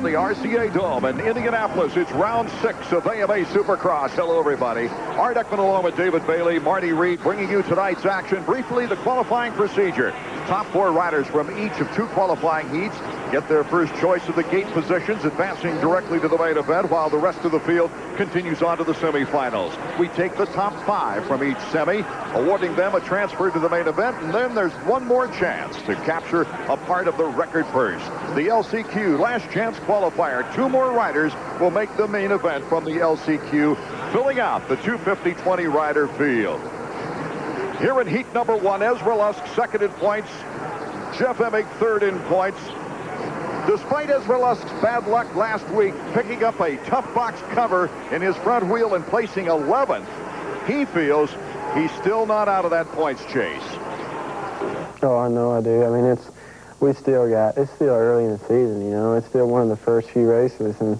the RCA Dome in Indianapolis. It's round 6 of AMA Supercross. Hello, everybody. Art Ekman along with David Bailey, Marty Reed, bringing you tonight's action. Briefly, the qualifying procedure. Top 4 riders from each of 2 qualifying heats get their first choice of the gate positions, advancing directly to the main event, while the rest of the field continues on to the semifinals. We take the top 5 from each semi, awarding them a transfer to the main event, and then there's one more chance to capture a part of the record purse. The LCQ last chance qualifier. 2 more riders will make the main event from the LCQ, filling out the 250-20 rider field. Here in heat number 1, Ezra Lusk second in points, Jeff Emig third in points. Despite Ezra Lusk's bad luck last week, picking up a tough box cover in his front wheel and placing 11th, he feels he's still not out of that points chase. Oh, I know I do. I mean, it's still early in the season, you know. It's still one of the first few races, and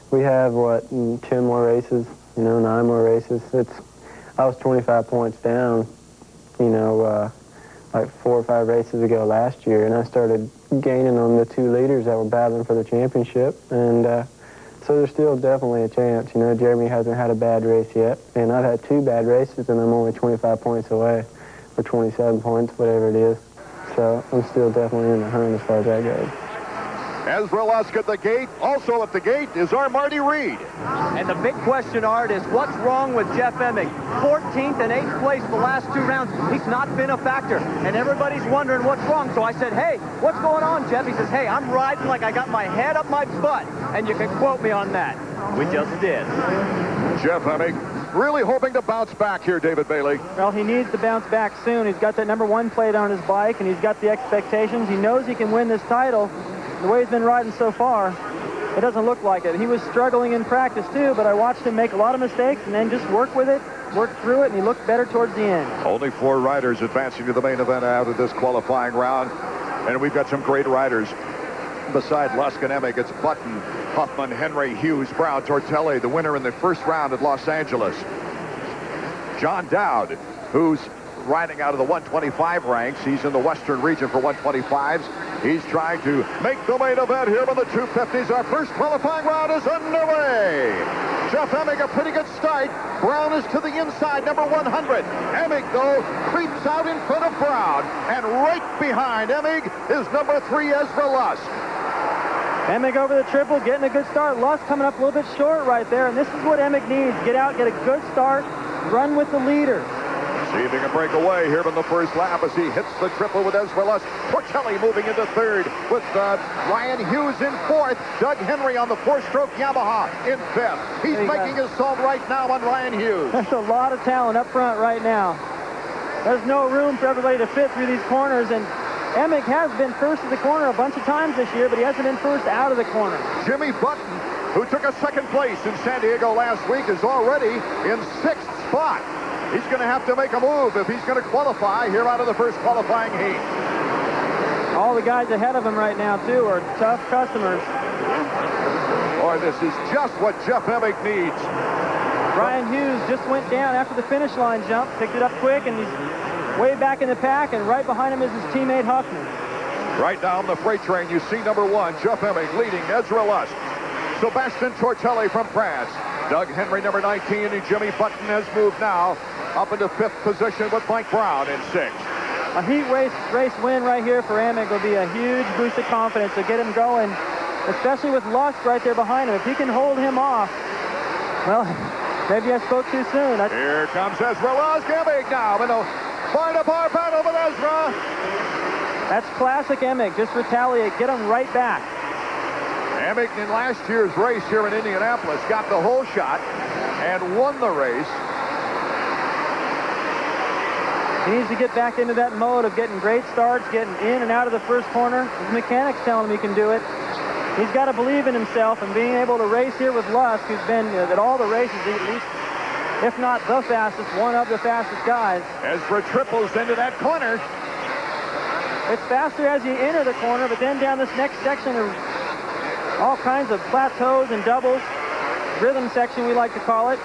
we have, 10 more races, 9 more races. I was 25 points down, like 4 or 5 races ago last year, and I started gaining on the 2 leaders that were battling for the championship, and so there's still definitely a chance. Jeremy hasn't had a bad race yet, and I've had 2 bad races, and I'm only 25 points away, or 27 points, whatever it is. So I'm still definitely in the hunt as far as that goes. Ezra Lusk at the gate. Also at the gate is our Marty Reed. And the big question, Art, is what's wrong with Jeff Emig? 14th and 8th place the last 2 rounds. He's not been a factor. And everybody's wondering what's wrong. So I said, hey, what's going on, Jeff? He says, hey, I'm riding like I got my head up my butt. And you can quote me on that. We just did. Jeff Emig really hoping to bounce back here, David Bailey. Well, he needs to bounce back soon. He's got that #1 plate on his bike, and he's got the expectations. He knows he can win this title. The way he's been riding so far, it doesn't look like it. He was struggling in practice, too, but I watched him make a lot of mistakes and then just work with it, work through it, and he looked better towards the end. Only 4 riders advancing to the main event out of this qualifying round, and we've got some great riders. Beside Lusk and Emig, it's Button, Huffman, Henry, Hughes, Brown, Tortelli, the winner in the first round at Los Angeles. John Dowd, who's riding out of the 125 ranks. He's in the Western region for 125s. He's trying to make the main event here in the 250s. Our first qualifying round is underway. Jeff Emig, a pretty good start. Brown is to the inside, number 100. Emig, though, creeps out in front of Brown. And right behind Emig is number 3, Ezra Lusk. Emig over the triple, getting a good start. Lusk coming up a little bit short right there, and this is what Emig needs. Get out, get a good start, run with the leader. See if he can break away here in the first lap as he hits the triple with Ezra Lusk. Tortelli moving into 3rd with Ryan Hughes in 4th. Doug Henry on the 4-stroke Yamaha in 5th. He's making his assault right now on Ryan Hughes. There's a lot of talent up front right now. There's no room for everybody to fit through these corners, and Emig has been first of the corner a bunch of times this year, but he hasn't been first out of the corner. Jimmy Button, who took a 2nd place in San Diego last week, is already in 6th spot. He's going to have to make a move if he's going to qualify here out of the first qualifying heat. All the guys ahead of him right now, too, are tough customers. Boy, this is just what Jeff Emig needs. Ryan Hughes just went down after the finish line jump, picked it up quick, and he's way back in the pack, and right behind him is his teammate Huffman. Right down the freight train, you see number 1, Jeff Emig, leading Ezra Lusk. Sebastian Tortelli from France. Doug Henry, number 19, and Jimmy Button has moved now up into 5th position with Mike Brown in 6th. A heat race win right here for Emig will be a huge boost of confidence to get him going, especially with Lusk right there behind him. If he can hold him off, well, maybe I spoke too soon. Here comes Ezra Lusk. Emig now in a bar-to-bar battle with Ezra. That's classic Emig. Just retaliate. Get him right back. Emig in last year's race here in Indianapolis got the whole shot and won the race. He needs to get back into that mode of getting great starts, getting in and out of the first corner. His mechanics telling him he can do it. He's got to believe in himself, and being able to race here with Lusk, who's been at all the races, at least, if not the fastest, one of the fastest guys. Ezra triples into that corner. It's faster as you enter the corner, but then down this next section are all kinds of plateaus and doubles. Rhythm section, we like to call it.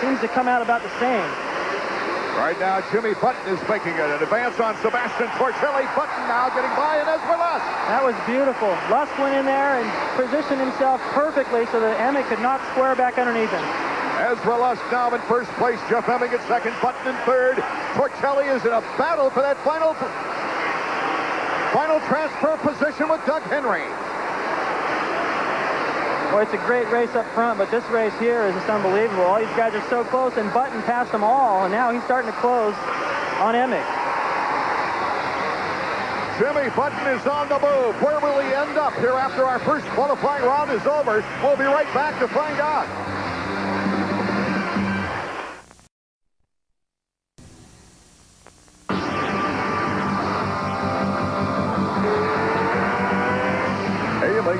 Seems to come out about the same. Right now, Jimmy Button is making it. An advance on Sebastian Tortelli. Button now getting by, and Ezra Lusk. That was beautiful. Lusk went in there and positioned himself perfectly so that Emick could not square back underneath him. Ezra Lusk now in first place. Jeff Emming at second. Button in third. Tortelli is in a battle for that final transfer position with Doug Henry. Boy, it's a great race up front, but this race here is just unbelievable. All these guys are so close, and Button passed them all, and now he's starting to close on Emick. Jimmy Button is on the move. Where will he end up here after our first qualifying round is over? We'll be right back to find out.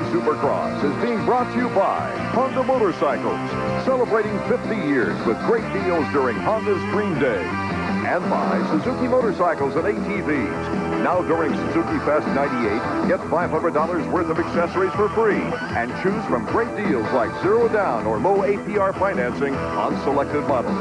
Supercross is being brought to you by Honda Motorcycles, celebrating 50 years with great deals during Honda's Dream Day, and by Suzuki Motorcycles and ATVs. Now during Suzuki Fest 98, get $500 worth of accessories for free and choose from great deals like zero down or low APR financing on selected models.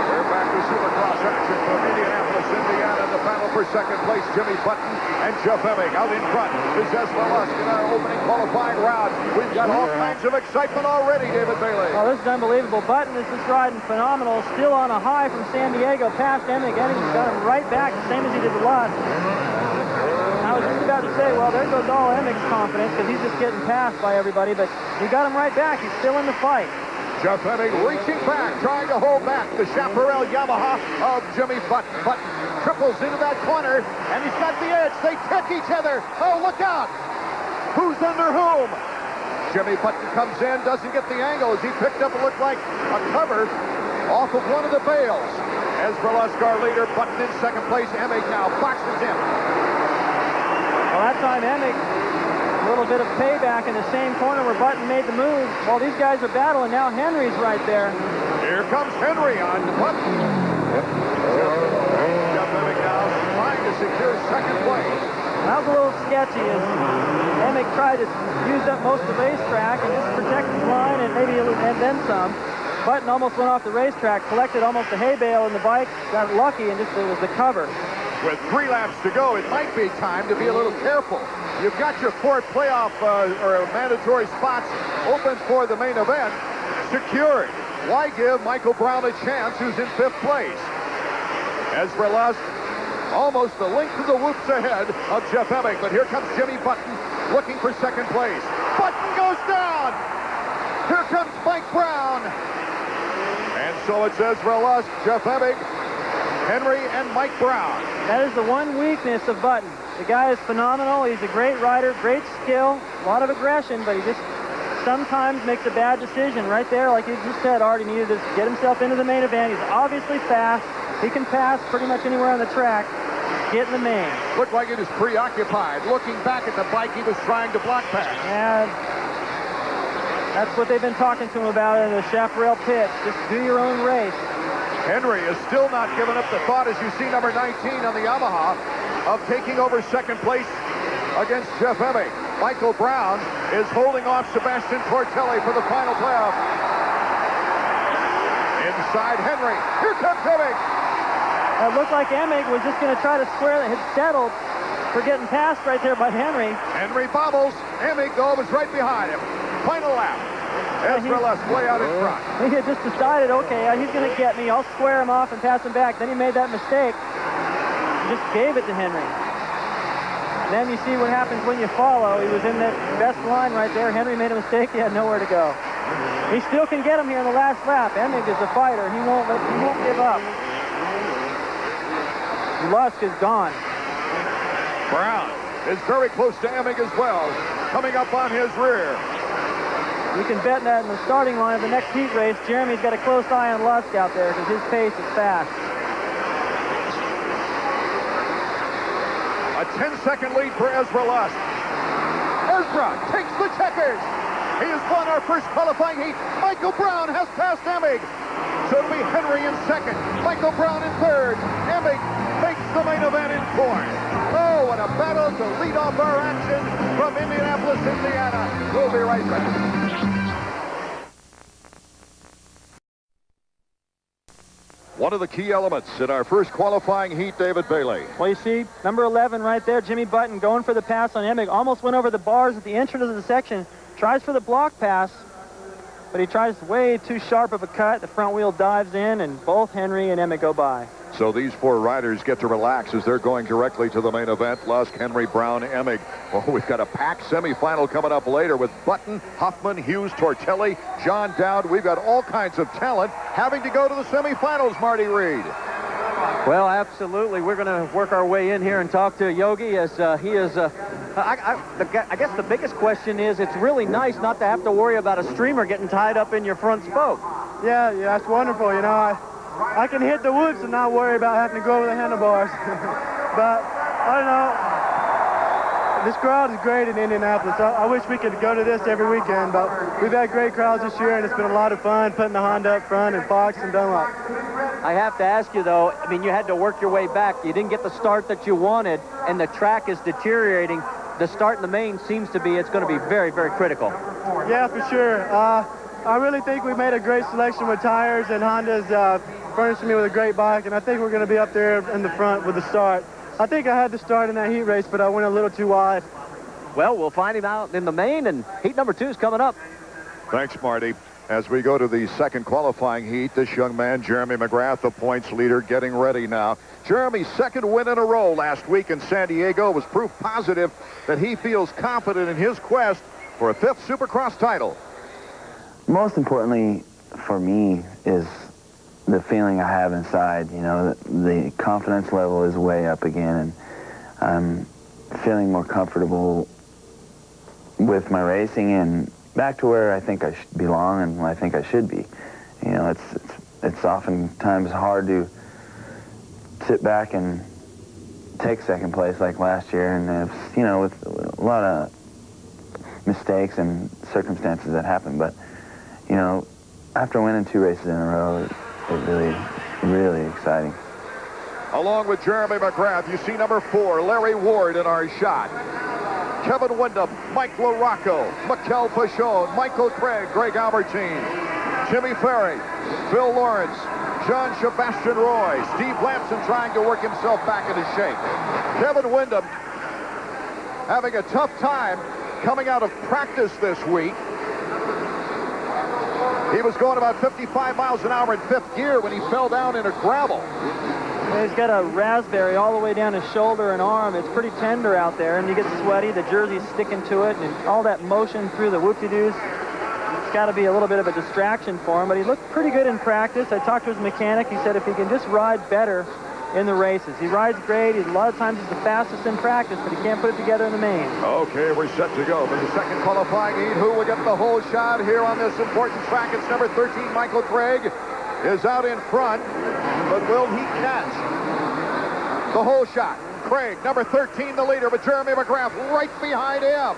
We're back to Supercross action from Indianapolis, Indiana. The battle for second place, Jimmy Button and Jeff Emming. Out in front is Ezra Lusk in our opening qualifying round. We've got all kinds of excitement already, David Bailey. Oh, this is unbelievable. Button is just riding phenomenal. Still on a high from San Diego, past Emming. Emming's got him right back, the same as he did with Lusk. I was just about to say, well, there goes all Emming's confidence because he's just getting passed by everybody, but he got him right back. He's still in the fight. Jeff Emming reaching back, trying to hold back the Chaparral Yamaha of Jimmy Button. Button triples into that corner, and he's got the edge. They kick each other. Oh, look out. Who's under whom? Jimmy Button comes in, doesn't get the angle as he picked up what looked like a cover off of one of the bales. Ezra Lusk, our leader. Button in second place. Emming now boxes him. Well, that time Emming, a little bit of payback in the same corner where Button made the move. While these guys are battling, now Henry's right there. Here comes Henry on Button. Jeff Emming now trying to secure second place. That was a little sketchy as Emming tried to use up most of the racetrack and just protect his line and maybe and then some. Button almost went off the racetrack, collected almost a hay bale in the bike, got lucky, and just it was the cover. With 3 laps to go, it might be time to be a little careful. You've got your 4 playoff or mandatory spots open for the main event secured. Why give Michael Brown a chance, who's in 5th place? Ezra Lusk almost a length of the whoops ahead of Jeff Emming, but here comes Jimmy Button looking for second place. Button goes down. Here comes Mike Brown. And so it's Ezra Lusk, Jeff Emming, Henry, and Mike Brown. That is the one weakness of Button. The guy is phenomenal. He's a great rider, great skill, a lot of aggression, but he just sometimes makes a bad decision. Right there, like you just said, Art, he needed to get himself into the main event. He's obviously fast. He can pass pretty much anywhere on the track. Get in the main. Looked like he was preoccupied, looking back at the bike he was trying to block pass. Yeah, that's what they've been talking to him about in the Chaparral pits. Just do your own race. Henry is still not giving up the thought, as you see number 19 on the Yamaha, of taking over second place against Jeff Emming. Michael Brown is holding off Sebastian Tortelli for the final playoff. Inside Henry. Here comes Emming. It looked like Emming was just going to try to square that. Had settled for getting passed right there by Henry. Henry bobbles. Emming, though, was right behind him. Final lap. Ezra Lusk way out in front. He had just decided, okay, he's going to get me. I'll square him off and pass him back. Then he made that mistake. He just gave it to Henry. Then you see what happens when you follow. He was in that best line right there. Henry made a mistake. He had nowhere to go. He still can get him here in the last lap. Emming is a fighter. He won't give up. Lusk is gone. Brown is very close to Emming as well, coming up on his rear. You can bet that in the starting line of the next heat race, Jeremy's got a close eye on Lusk out there because his pace is fast. A 10-second lead for Ezra Lusk. Ezra takes the checkers. He has won our first qualifying heat. Michael Brown has passed Emming. So it'll be Henry in second, Michael Brown in third. Emming makes the main event in fourth. Oh, what a battle to lead off our action from Indianapolis, Indiana. We'll be right back. One of the key elements in our first qualifying heat, David Bailey. Well, you see, number 11 right there, Jimmy Button, going for the pass on Emig. Almost went over the bars at the entrance of the section. Tries for the block pass, but he tries way too sharp of a cut. The front wheel dives in, and both Henry and Emig go by. So these 4 riders get to relax as they're going directly to the main event. Lusk, Henry, Brown, Emig. Oh, we've got a packed semifinal coming up later with Button, Huffman, Hughes, Tortelli, John Dowd. We've got all kinds of talent having to go to the semifinals, Marty Reed. Well, absolutely. We're going to work our way in here and talk to Yogi as he is... I guess the biggest question is it's really nice not to have to worry about a streamer getting tied up in your front spoke. Yeah, that's wonderful. You know, I can hit the whoops and not worry about having to go over the handlebars. But, I don't know. This crowd is great in Indianapolis. I wish we could go to this every weekend, but we've had great crowds this year, and it's been a lot of fun putting the Honda up front and Fox and Dunlop. I have to ask you, though, I mean, you had to work your way back. You didn't get the start that you wanted, and the track is deteriorating. The start in the main seems to be, it's going to be very, very critical. Yeah, for sure. I really think we made a great selection with tires, and Honda's furnishing me with a great bike, and I think we're going to be up there in the front with the start. I think I had to start in that heat race, but I went a little too wide. Well, we'll find him out in the main, and heat number 2 is coming up. Thanks, Marty. As we go to the second qualifying heat, this young man, Jeremy McGrath, the points leader, getting ready now. Jeremy's second win in a row last week in San Diego was proof positive that he feels confident in his quest for a 5th Supercross title. Most importantly for me is the feeling I have inside. You know, the confidence level is way up again, and I'm feeling more comfortable with my racing and back to where I think I belong and I think I should be. You know, it's oftentimes hard to sit back and take second place like last year, and it's, you know, with a lot of mistakes and circumstances that happen. But, you know, after winning 2 races in a row, it's really, really exciting. Along with Jeremy McGrath, you see number 4, Larry Ward in our shot. Kevin Windham, Mike LaRocco, Mikel Pachon, Michael Craig, Greg Albertine, Jimmy Ferry, Phil Lawrence, John Sebastian Roy, Steve Lamson trying to work himself back into shape. Kevin Windham having a tough time coming out of practice this week. He was going about 55 miles an hour in 5th gear when he fell down in a gravel. He's got a raspberry all the way down his shoulder and arm. It's pretty tender out there, and he gets sweaty. The jersey's sticking to it, and all that motion through the whoop-de-doos. It's got to be a little bit of a distraction for him, but he looked pretty good in practice. I talked to his mechanic. He said if he can just ride better in the races. He rides great. A lot of times he's the fastest in practice, but he can't put it together in the main. Okay, we're set to go for the second qualifying heat. Who will get the whole shot here on this important track? It's number 13, Michael Craig, is out in front, but will he catch the whole shot? Craig, number 13, the leader, but Jeremy McGrath right behind him.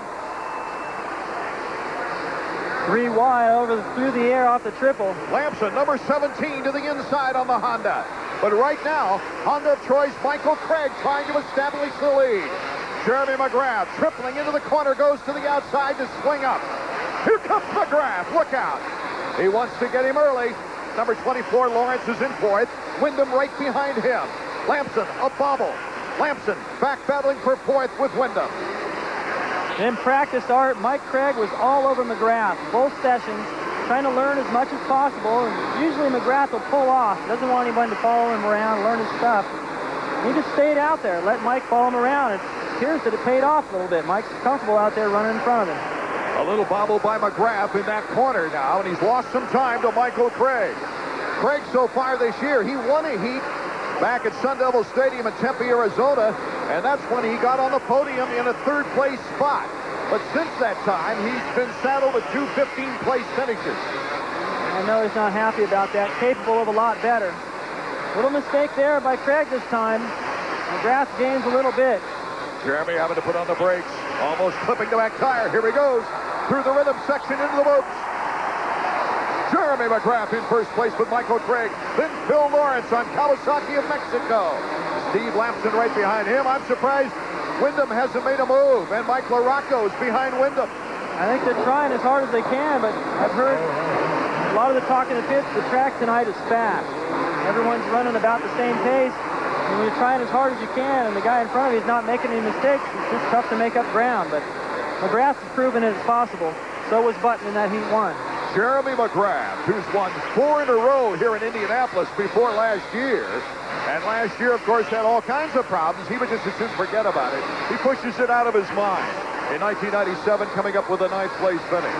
3 wide through the air off the triple. Lamson, number 17, to the inside on the Honda. But right now, Honda of choice, Michael Craig, trying to establish the lead. Jeremy McGrath tripling into the corner, goes to the outside to swing up. Here comes McGrath, look out. He wants to get him early. Number 24, Lawrence, is in 4th. Windham right behind him. Lamson, a bobble. Lamson back battling for 4th with Windham. In practice, Art, Mike Craig was all over McGrath, both sessions, trying to learn as much as possible. And usually McGrath will pull off. Doesn't want anybody to follow him around, learn his stuff. He just stayed out there, let Mike follow him around. It appears that it paid off a little bit. Mike's comfortable out there running in front of him. A little bobble by McGrath in that corner now, and he's lost some time to Michael Craig. Craig, so far this year, he won a heat back at Sun Devil Stadium in Tempe, Arizona, and that's when he got on the podium in a 3rd place spot. But since that time, he's been saddled with 2 15th place finishes. I know he's not happy about that. Capable of a lot better. Little mistake there by Craig this time. McGrath gains a little bit. Jeremy having to put on the brakes, almost clipping the back tire. Here he goes through the rhythm section into the ropes. Jeremy McGrath in 1st place with Michael Craig. Then Phil Lawrence on Kawasaki of Mexico. Steve Lamson right behind him. I'm surprised Windham hasn't made a move, and Mike LaRocco is behind Windham. I think they're trying as hard as they can, but I've heard a lot of the talk in the pits. The track tonight is fast, Everyone's running about the same pace. And when you're trying as hard as you can and the guy in front of you is not making any mistakes, it's just tough to make up ground. But McGrath has proven it's possible. So was Button in that Heat 1. Jeremy McGrath, who's won 4 in a row here in Indianapolis before last year. And last year, of course, had all kinds of problems. He would just as soon forget about it. He pushes it out of his mind. In 1997, coming up with a 9th place finish.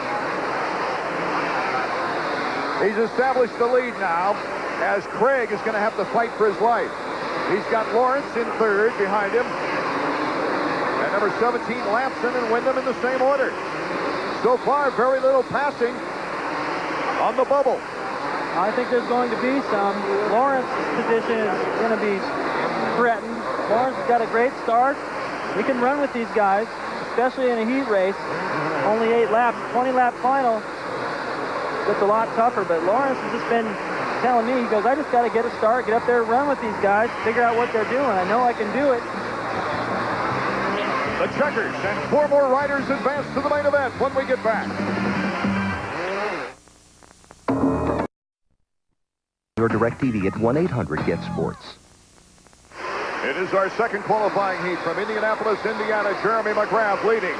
He's established the lead now, as Craig is going to have to fight for his life. He's got Lawrence in 3rd behind him. And number 17, Lampson and Wyndham in the same order. So far, very little passing on the bubble. I think there's going to be some. Lawrence's position is going to be threatened. Lawrence has got a great start. He can run with these guys, especially in a heat race. Only 8 laps, 20-lap final. It's a lot tougher, but Lawrence has just been telling me, he goes, I just got to get a start, get up there, run with these guys, figure out what they're doing. I know I can do it. The checkers and 4 more riders advance to the main event when we get back. Your DirecTV at 1-800-GET-SPORTS. It is our second qualifying heat from Indianapolis, Indiana. Jeremy McGrath leading.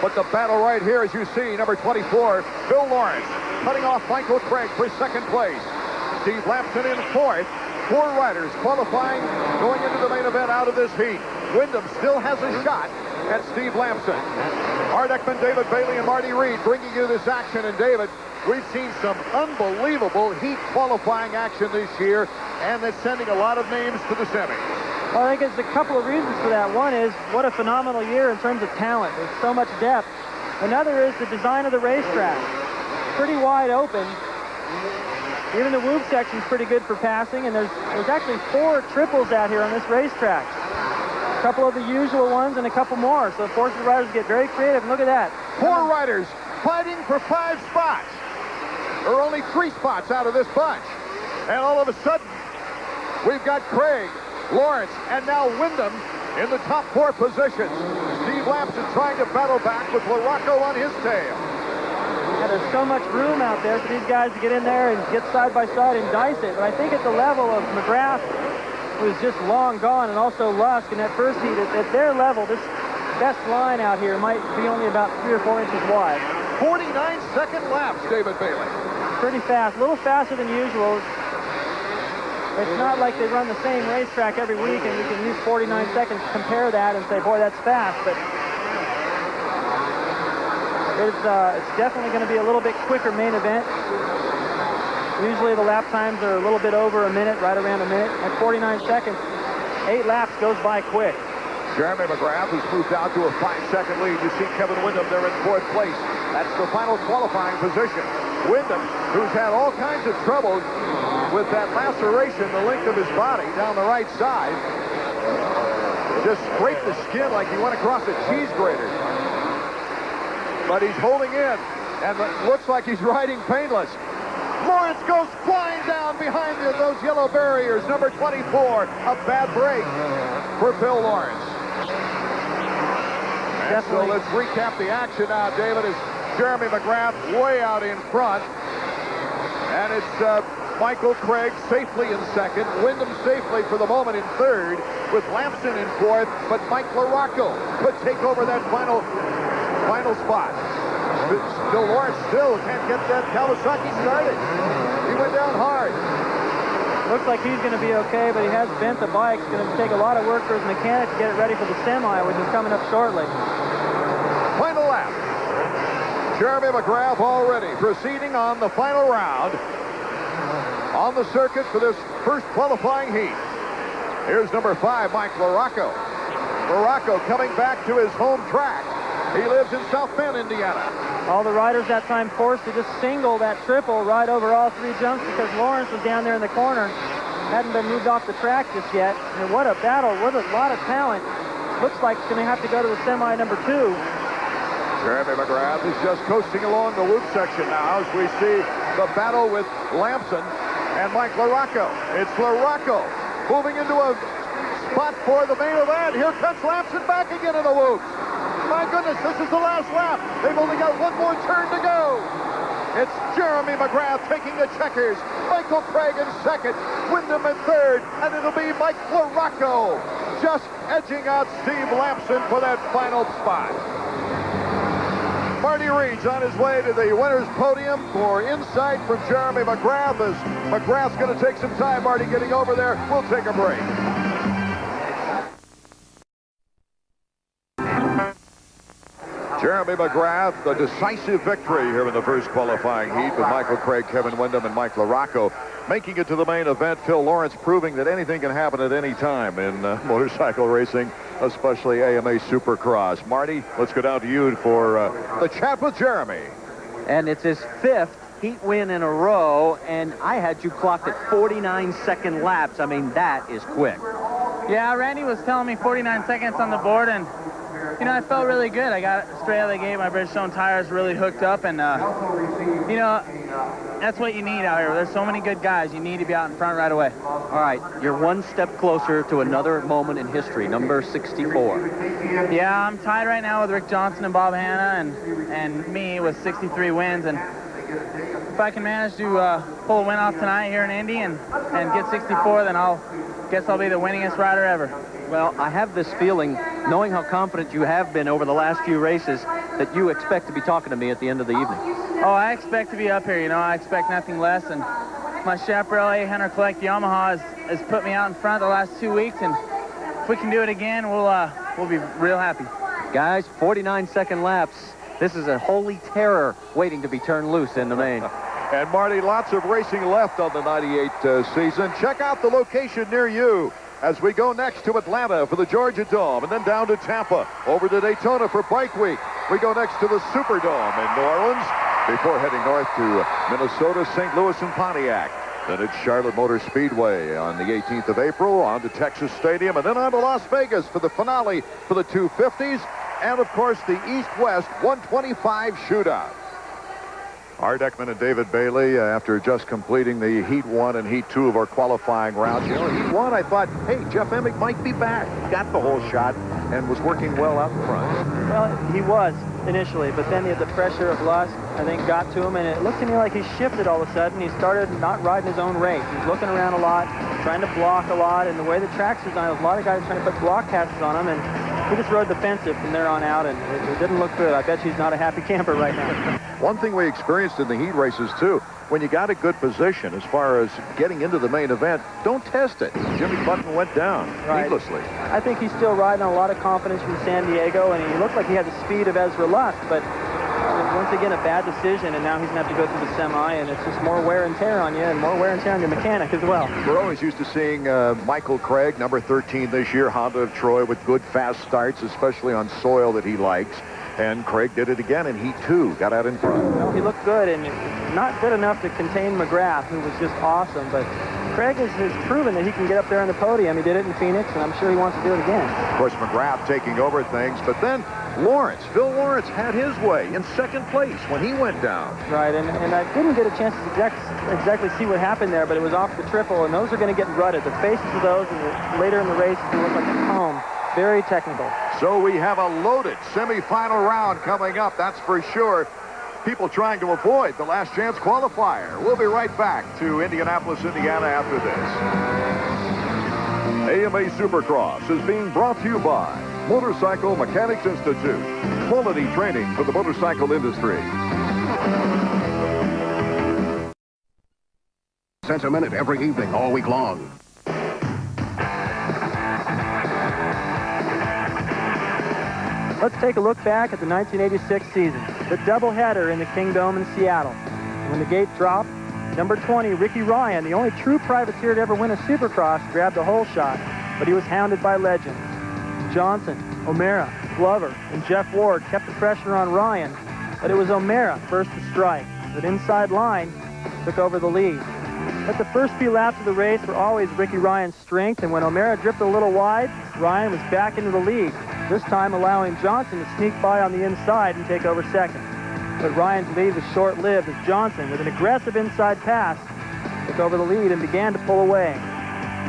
But the battle right here, as you see, number 24, Bill Lawrence, cutting off Michael Craig for 2nd place. Steve Lampson in 4th. 4 riders qualifying, going into the main event out of this heat. Wyndham still has a shot at Steve Lampson. Art Ekman, David Bailey, and Marty Reed bringing you this action. And David, we've seen some unbelievable heat qualifying action this year, and that's sending a lot of names to the semi. Well, I think there's a couple of reasons for that. One is, what a phenomenal year in terms of talent. There's so much depth. Another is the design of the racetrack. Pretty wide open. Even the whoop section's pretty good for passing, and there's actually 4 triples out here on this racetrack. A couple of the usual ones and a couple more, so it forces the riders to get very creative. And look at that. 4 riders fighting for 5 spots. There are only 3 spots out of this bunch. And all of a sudden, we've got Craig, Lawrence, and now Wyndham in the top 4 positions. Steve Lampson trying to battle back with LaRocco on his tail. Yeah, there's so much room out there for these guys to get in there and get side by side and dice it. But I think at the level of McGrath, who's just long gone, and also Lusk in that first heat, at their level, this best line out here might be only about 3 or 4 inches wide. 49-second laps, David Bailey. Pretty fast, a little faster than usual. It's not like they run the same racetrack every week and you can use 49 seconds to compare that and say, boy, that's fast. But it's definitely going to be a little bit quicker main event. Usually the lap times are a little bit over a minute, right around a minute. At 49 seconds, 8 laps goes by quick. Jeremy McGrath has moved down to a 5-second lead. You see Kevin Wyndham there in 4th place. That's the final qualifying position. Wyndham, who's had all kinds of trouble with that laceration, the length of his body down the right side, just scraped the skin like he went across a cheese grater. But he's holding in, and it looks like he's riding painless. Lawrence goes flying down behind those yellow barriers. Number 24, a bad break for Bill Lawrence. And so let's recap the action now, David, as Jeremy McGrath way out in front. And it's Michael Craig safely in 2nd, Wyndham safely for the moment in 3rd, with Lampson in 4th, but Mike LaRocco could take over that final spot. Still Lawrence still can't get that Kawasaki started. He went down hard. Looks like he's going to be okay, but he has bent the bike. It's going to take a lot of work for his mechanic to get it ready for the semi, which is coming up shortly. Final lap. Jeremy McGrath already proceeding on the final round on the circuit for this first qualifying heat. Here's number 5, Mike LaRocco. LaRocco coming back to his home track. He lives in South Bend, Indiana. All the riders that time forced to just single that triple right over all 3 jumps because Lawrence was down there in the corner. Hadn't been moved off the track just yet. And what a battle, what a lot of talent. Looks like it's going to have to go to the semi number 2. Jeremy McGrath is just coasting along the loop section now as we see the battle with Lampson and Mike LaRocco. It's LaRocco moving into a spot for the main event. Here comes Lampson back again in the loop. My goodness, this is the last lap. They've only got 1 more turn to go. It's Jeremy McGrath taking the checkers. Michael Craig in second. Wyndham in third. And it'll be Mike LaRocco just edging out Steve Lampson for that final spot. Marty Reed's on his way to the winner's podium for insight from Jeremy McGrath. As McGrath's going to take some time, Marty, getting over there. We'll take a break. Jeremy McGrath, a decisive victory here in the first qualifying heat with Michael Craig, Kevin Wyndham, and Mike LaRocco making it to the main event. Phil Lawrence proving that anything can happen at any time in motorcycle racing, especially AMA Supercross. Marty, let's go down to you for the chat with Jeremy. And it's his 5th heat win in a row, and I had you clocked at 49-second laps. I mean, that is quick. Yeah, Randy was telling me 49 seconds on the board, and you know, I felt really good. I got straight out of the gate. My Bridgestone tires really hooked up, and you know, that's what you need out here. There's so many good guys. You need to be out in front right away. All right, you're one step closer to another moment in history, number 64. Yeah, I'm tied right now with Rick Johnson and Bob Hanna and me with 63 wins, and if I can manage to pull a win off tonight here in Indy and get 64, then guess I'll be the winningest rider ever. Well, I have this feeling, knowing how confident you have been over the last few races, that you expect to be talking to me at the end of the evening. Oh, I expect to be up here. You know, I expect nothing less. And my Chaparral 800 Collect Yamaha has put me out in front the last 2 weeks. And if we can do it again, we'll be real happy. Guys, 49-second laps. This is a holy terror waiting to be turned loose in the main. And Marty, lots of racing left on the 98 season. Check out the location near you as we go next to Atlanta for the Georgia Dome, and then down to Tampa, over to Daytona for Bike Week. We go next to the Superdome in New Orleans before heading north to Minnesota, St. Louis, and Pontiac. Then it's Charlotte Motor Speedway on the 18th of April, on to Texas Stadium, and then on to Las Vegas for the finale for the 250s, and of course the East-West 125 shootout. Art Ekman and David Bailey, after just completing the Heat 1 and Heat 2 of our qualifying rounds. You know, Heat 1, I thought, hey, Jeff Emig might be back. Got the whole shot and was working well out front. Well, he was initially, but then the pressure of Lusk, I think, got to him, and it looked to me like he shifted all of a sudden. He started not riding his own race. He's looking around a lot, trying to block a lot, and the way the track's designed, there's a lot of guys trying to put block patches on him, and he just rode defensive from there on out, and it didn't look good. I bet he's not a happy camper right now. One thing we experienced in the heat races, too, when you got a good position as far as getting into the main event, don't test it. Jimmy Button went down needlessly. I think he's still riding on a lot of confidence from San Diego, and he looked like he had the speed of Ezra Lusk, but once again, a bad decision, and now he's going to have to go through the semi, and it's just more wear and tear on you, and more wear and tear on your mechanic as well. We're always used to seeing Michael Craig, number 13 this year, Honda of Troy, with good fast starts, especially on soil that he likes. And Craig did it again in Heat 2, got out in front. Well, he looked good, and not good enough to contain McGrath, who was just awesome, but Craig has proven that he can get up there on the podium. He did it in Phoenix, and I'm sure he wants to do it again. Of course, McGrath taking over things, but then Lawrence, Phil Lawrence, had his way in second place when he went down. Right, and I didn't get a chance to exactly see what happened there, but it was off the triple, and those are going to get rutted. The faces of those, and later in the race, they look like a comb. Very technical. So we have a loaded semifinal round coming up, that's for sure. People trying to avoid the last chance qualifier. We'll be right back to Indianapolis, Indiana after this. AMA Supercross is being brought to you by Motorcycle Mechanics Institute. Quality training for the motorcycle industry. Cents a minute every evening, all week long. Let's take a look back at the 1986 season, the doubleheader in the Kingdome in Seattle. When the gate dropped, number 20, Ricky Ryan, the only true privateer to ever win a Supercross, grabbed the whole shot, but he was hounded by legends. Johnson, O'Mara, Glover, and Jeff Ward kept the pressure on Ryan, but it was O'Mara first to strike. That inside line took over the lead. But the first few laps of the race were always Ricky Ryan's strength, and when O'Mara drifted a little wide, Ryan was back into the lead, this time allowing Johnson to sneak by on the inside and take over second. But Ryan's lead was short-lived as Johnson, with an aggressive inside pass, took over the lead and began to pull away.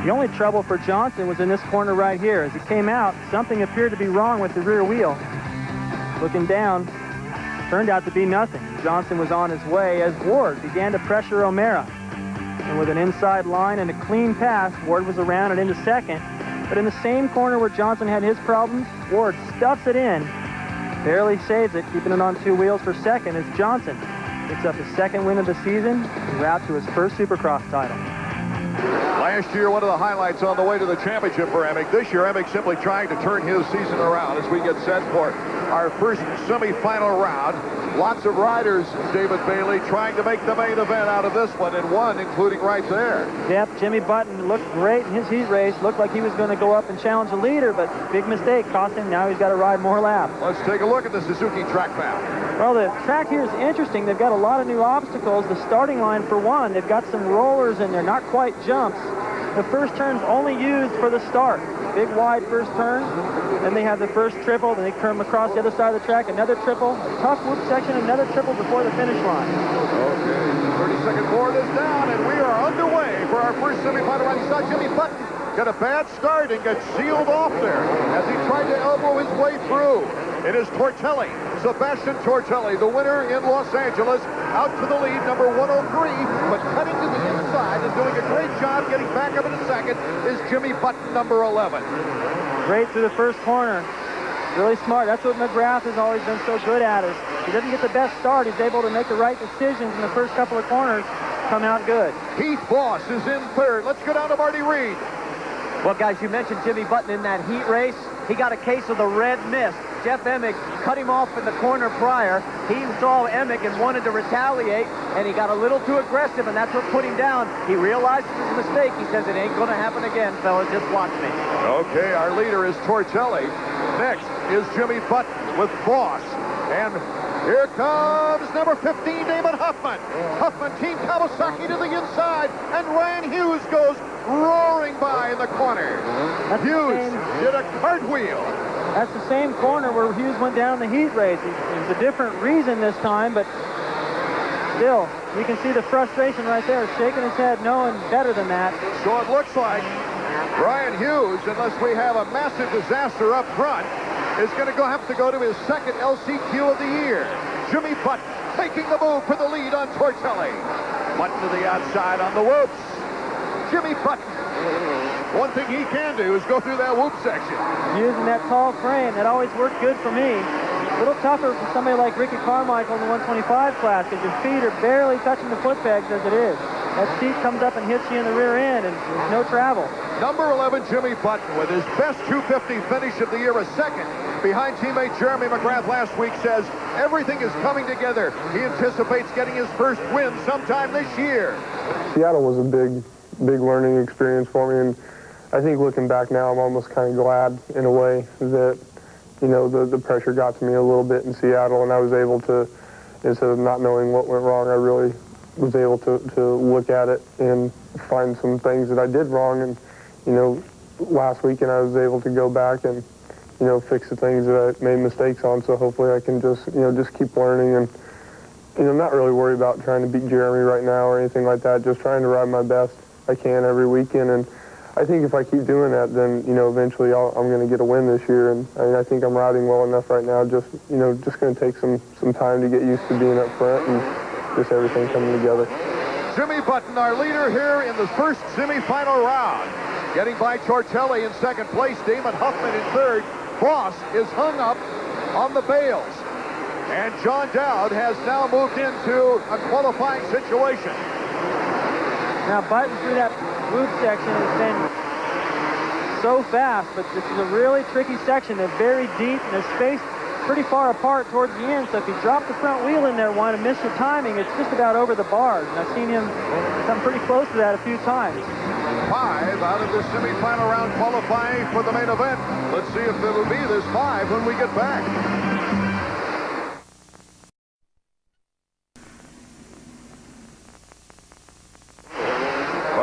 The only trouble for Johnson was in this corner right here. As he came out, something appeared to be wrong with the rear wheel. Looking down, turned out to be nothing. Johnson was on his way as Ward began to pressure O'Mara. And with an inside line and a clean pass, Ward was around and into second. But in the same corner where Johnson had his problems, Ward stuffs it in, barely saves it, keeping it on 2 wheels for second as Johnson picks up his second win of the season and route to his first Supercross title. Last year, one of the highlights on the way to the championship for Emick. This year, Emick simply trying to turn his season around as we get set for our first semifinal round. Lots of riders, David Bailey, trying to make the main event out of this one, and one including right there. Yep, Jimmy Button looked great in his heat race. Looked like he was going to go up and challenge the leader, but big mistake cost him. Now he's got to ride more laps. Let's take a look at the Suzuki track map. Well, the track here is interesting. They've got a lot of new obstacles. The starting line, for one, they've got some rollers in there, not quite jumps. The first turn's only used for the start. Big wide first turn. Then they have the first triple. Then they come across the other side of the track, another triple. A tough whoop section, another triple before the finish line. Okay, 30-second board is down, and we are underway for our first semifinal round. You saw Jimmy Button get a bad start and get sealed off there as he tried to elbow his way through. It is Tortelli, Sebastian Tortelli, the winner in Los Angeles, out to the lead, number 103, but cutting to the inside and doing a great job getting back up in a second is Jimmy Button, number 11. Great through the first corner. Really smart. That's what McGrath has always been so good at. Is he doesn't get the best start. He's able to make the right decisions in the first couple of corners, come out good. Heath Voss is in third. Let's go down to Marty Reed. Well, guys, you mentioned Jimmy Button in that heat race. He got a case of the red mist. Jeff Emick cut him off in the corner prior. He saw Emick and wanted to retaliate, and he got a little too aggressive, and that's what put him down. He realized his mistake. He says, it ain't going to happen again, fellas. Just watch me. Okay, our leader is Tortelli. Next is Jimmy Button with Voss. And here comes number 15, Damon Huffman. Huffman, Team Kawasaki to the inside, and Ryan Hughes goes roaring by in the corner. Hughes did a cartwheel. That's the same corner where Hughes went down the heat race. It's a different reason this time, but still, you can see the frustration right there, shaking his head, knowing better than that. So it looks like Ryan Hughes, unless we have a massive disaster up front, is going to have to go to his second LCQ of the year. Jimmy Button taking the move for the lead on Tortelli. Button to the outside on the whoops. Jimmy Button. One thing he can do is go through that whoop section. Using that tall frame, that always worked good for me. A little tougher for somebody like Ricky Carmichael in the 125 class because your feet are barely touching the foot pegs as it is. That seat comes up and hits you in the rear end, and there's no travel. Number 11, Jimmy Button, with his best 250 finish of the year, a second behind teammate Jeremy McGrath last week, says everything is coming together. He anticipates getting his first win sometime this year. Seattle was a big learning experience for me, and I think looking back now, I'm almost kind of glad in a way that, you know, the pressure got to me a little bit in Seattle, and I was able to, instead of not knowing what went wrong, I really was able to look at it and find some things that I did wrong. And, you know, last weekend I was able to go back and, you know, fix the things that I made mistakes on. So hopefully I can just, you know, just keep learning and, you know, not really worry about trying to beat Jeremy right now or anything like that. Just trying to ride my best I can every weekend. And I think if I keep doing that, then, you know, eventually I'm going to get a win this year. And I mean, I think I'm riding well enough right now. Just, you know, just going to take some time to get used to being up front and just everything coming together. Jimmy Button, our leader here in the first semifinal round. Getting by Tortelli in second place, Damon Huffman in third. Voss is hung up on the bales. And John Dowd has now moved into a qualifying situation. Now, Button through that whoop section has been so fast, but this is a really tricky section. They're very deep and they're spaced pretty far apart towards the end, so if you drop the front wheel in there one and miss your timing, it's just about over the bars. And I've seen him come pretty close to that a few times. 5 out of the semifinal round qualifying for the main event. Let's see if it will be this 5 when we get back.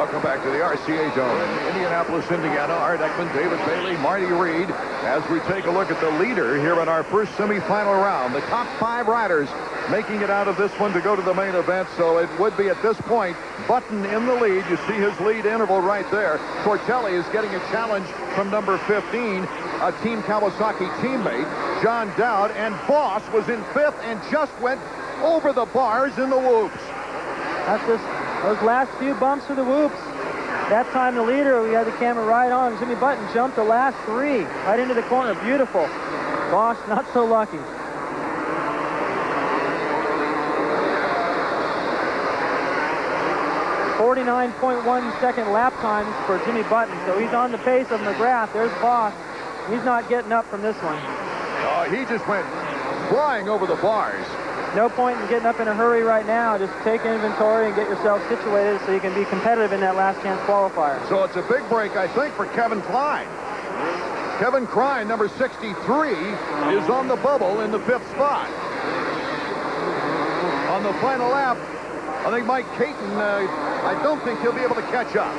Welcome back to the RCA Dome in Indianapolis, Indiana. Art Ekman, David Bailey, Marty Reed, as we take a look at the leader here in our first semifinal round. The top 5 riders making it out of this one to go to the main event. So it would be at this point Button in the lead. You see his lead interval right there. Tortelli is getting a challenge from number 15, a Team Kawasaki teammate, John Dowd, and Voss was in 5th and just went over the bars in the whoops. That's just those last few bumps for the whoops. That time the leader, we had the camera right on. Jimmy Button jumped the last 3 right into the corner. Beautiful. Voss not so lucky. 49.1 second lap times for Jimmy Button, so he's on the pace of McGrath. There's Voss. He's not getting up from this one. He just went flying over the bars. No point in getting up in a hurry right now. Just take inventory and get yourself situated so you can be competitive in that last chance qualifier. So it's a big break, I think, for Kevin Klein. Kevin Klein, number 63, is on the bubble in the 5th spot. On the final lap, I think Mike Caton, I don't think he'll be able to catch up.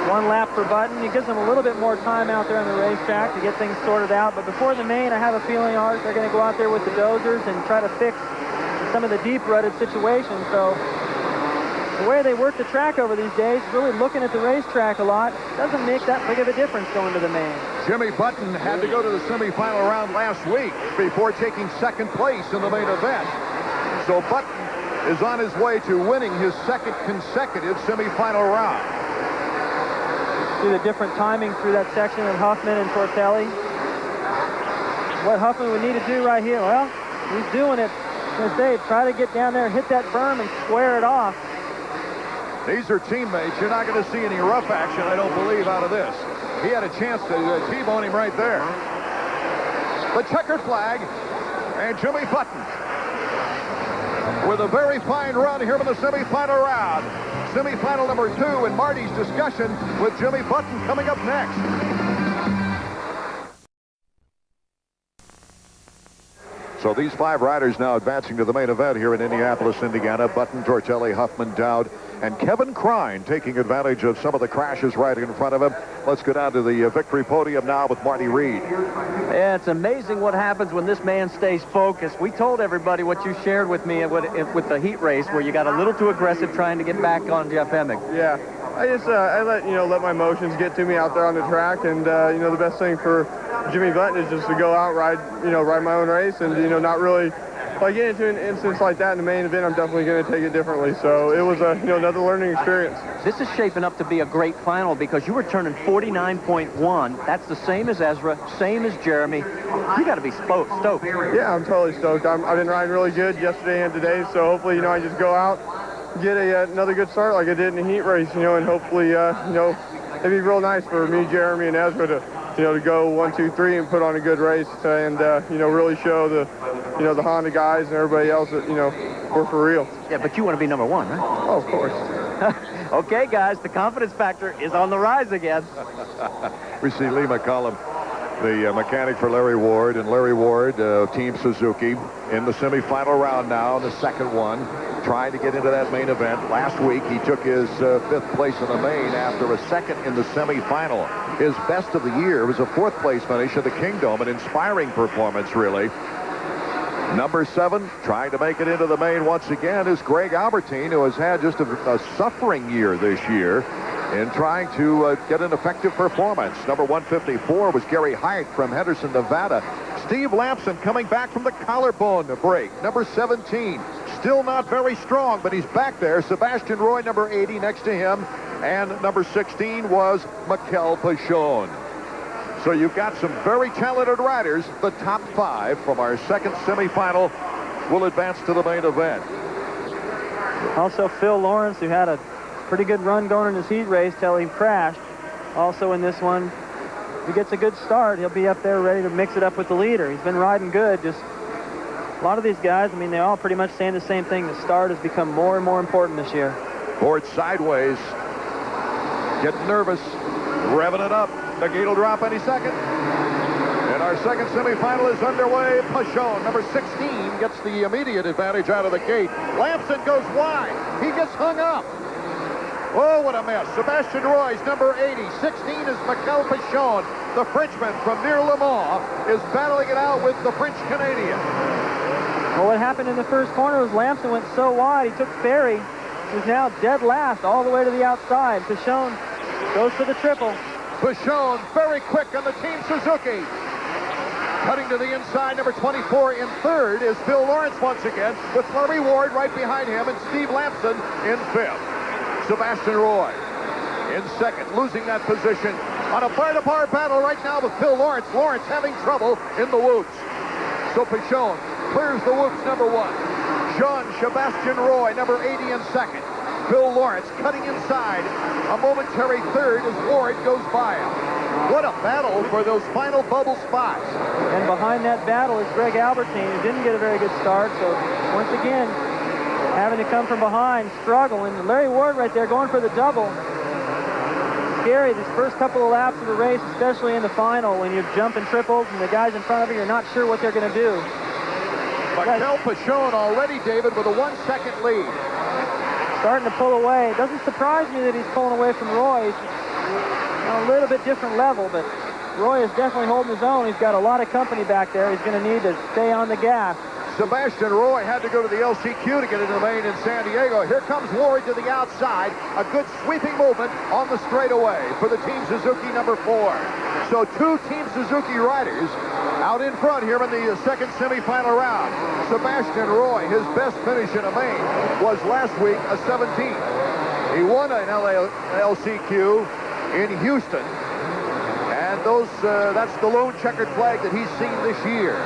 1 lap for Button. It gives them a little bit more time out there on the racetrack to get things sorted out. But before the main, I have a feeling, Art, they're going to go out there with the dozers and try to fix some of the deep-rutted situations. So the way they work the track over these days, really looking at the racetrack a lot, doesn't make that big of a difference going to the main. Jimmy Button had to go to the semifinal round last week before taking 2nd place in the main event. So Button is on his way to winning his 2nd consecutive semifinal round. See the different timing through that section of Huffman and Tortelli. What Huffman would need to do right here, well, he's doing it. I was going to say, try to get down there, hit that berm, and square it off. These are teammates. You're not going to see any rough action, I don't believe, out of this. He had a chance to T-bone him right there. The checkered flag, and Jimmy Button with a very fine run here in the semifinal round. Semifinal number 2, and Marty's discussion with Jimmy Button coming up next. So these 5 riders now advancing to the main event here in Indianapolis, Indiana. Button, Tortelli, Huffman, Dowd, and Kevin Klein taking advantage of some of the crashes right in front of him. Let's go down to the victory podium now with Marty Reed. Yeah, it's amazing what happens when this man stays focused. We told everybody what you shared with me with the heat race, where you got a little too aggressive trying to get back on Jeff Emig. Yeah, I just I let my emotions get to me out there on the track, and the best thing for Jimmy Button is just to go out, ride my own race, and not really. If I get into an instance like that in the main event, I'm definitely going to take it differently. So it was another learning experience. This is shaping up to be a great final because you were turning 49.1. That's the same as Ezra, same as Jeremy. You got to be stoked. Yeah, I'm totally stoked. I've been riding really good yesterday and today, so hopefully, I just go out, get another good start like I did in the heat race, and hopefully, it'd be real nice for me, Jeremy, and Ezra to go 1, 2, 3 and put on a good race and, really show the Honda guys and everybody else that, we're for real. Yeah, but you want to be number 1, right? Oh, of course. Okay, guys, the confidence factor is on the rise again. We see Lee McCollum, the mechanic for Larry Ward, and Larry Ward, Team Suzuki, in the semifinal round now, in the 2nd one, trying to get into that main event. Last week, he took his 5th place in the main after a 2nd in the semifinal. His best of the year was a 4th place finish at the Kingdom, an inspiring performance, really. Number 7, trying to make it into the main once again, is Greg Albertine, who has had just a suffering year this year in trying to get an effective performance. Number 154 was Gary Hyatt from Henderson, Nevada. Steve Lamson coming back from the collarbone break. Number 17, still not very strong, but he's back there. Sebastian Roy, number 80, next to him. And number 16 was Mikel Pachon. So you've got some very talented riders. The top 5 from our 2nd semifinal will advance to the main event. Also, Phil Lawrence, who had a pretty good run going in his heat race till he crashed. Also in this one, if he gets a good start, he'll be up there ready to mix it up with the leader. He's been riding good. Just a lot of these guys, they all pretty much saying the same thing. The start has become more and more important this year. Ford sideways, getting nervous, revving it up. The gate will drop any second. And And our second semifinal is underway. Pashon, number 16, gets the immediate advantage out of the gate. Lamson goes wide. He gets hung up. Oh, what a mess. Sebastian Roy's number 80. 16 is Mikel Pashon. The Frenchman from near Le Mans is battling it out with the French-Canadian. Well, what happened in the first corner was Lamson went so wide, he took Ferry, who's now dead last all the way to the outside. Pashon goes for the triple. Pashon very quick on the Team Suzuki. Cutting to the inside, number 24 in third is Phil Lawrence once again, with Larry Ward right behind him and Steve Lamson in fifth. Sebastian Roy in second, losing that position on a bar-to-bar battle right now with Phil Lawrence. Lawrence having trouble in the whoops. So Pashon clears the whoops, number 1. Jean-Sebastian Roy, number 80 in second. Phil Lawrence cutting inside. A momentary third as Ward goes by him. What a battle for those final bubble spots. And behind that battle is Greg Albertine, who didn't get a very good start. So once again, having to come from behind, struggling. And Larry Ward right there going for the double. Scary, these first couple of laps of the race, especially in the final, when you're jumping triples and the guys in front of you, you're not sure what they're going to do. Mikel Pashon already, David, with a 1-second lead. Starting to pull away. It doesn't surprise me that he's pulling away from Roy. He's on a little bit different level, but Roy is definitely holding his own. He's got a lot of company back there. He's going to need to stay on the gas. Sebastian Roy had to go to the LCQ to get into the main in San Diego. Here comes Ward to the outside. A good sweeping movement on the straightaway for the Team Suzuki number 4. So 2 Team Suzuki riders out in front here in the second semifinal round. Sebastian Roy, his best finish in a main was last week a 17th. He won an LCQ in Houston. And that's the lone checkered flag that he's seen this year.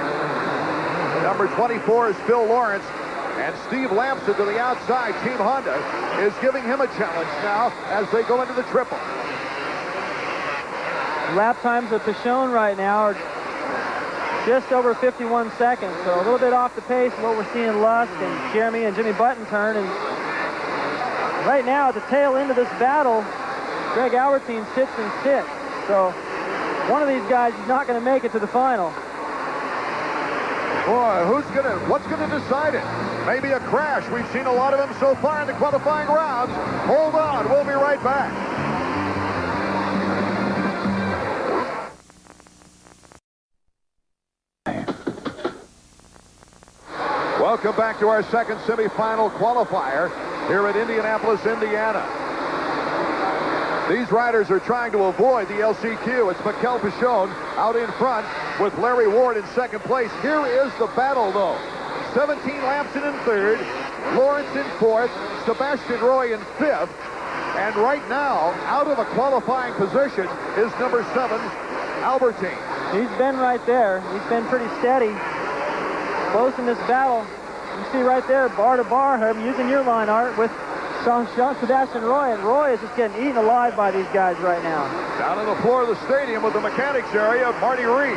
Number 24 is Phil Lawrence, and Steve Lamson to the outside. Team Honda is giving him a challenge now as they go into the triple. Lap times of Pashon right now are just over 51 seconds, so a little bit off the pace of what we're seeing Lusk and Jeremy and Jimmy Button turn. And right now, at the tail end of this battle, Greg Albertine sits in 6th. So one of these guys is not going to make it to the final. Boy, what's gonna decide it? Maybe a crash. We've seen a lot of them so far in the qualifying rounds. Hold on, we'll be right back. Welcome back to our second semifinal qualifier here at Indianapolis, Indiana. These riders are trying to avoid the LCQ. It's Mikel Pashon out in front with Larry Ward in second place. Here is the battle, though. 17 Lamson in third, Lawrence in fourth, Sebastian Roy in fifth, and right now, out of a qualifying position, is number 7, Albertine. He's been right there. He's been pretty steady. Close in this battle. You see right there, bar to bar, Herb, using your line art with Jean-Sebastian Roy, and Roy is just getting eaten alive by these guys right now. Down on the floor of the stadium with the mechanics area, Marty Reed.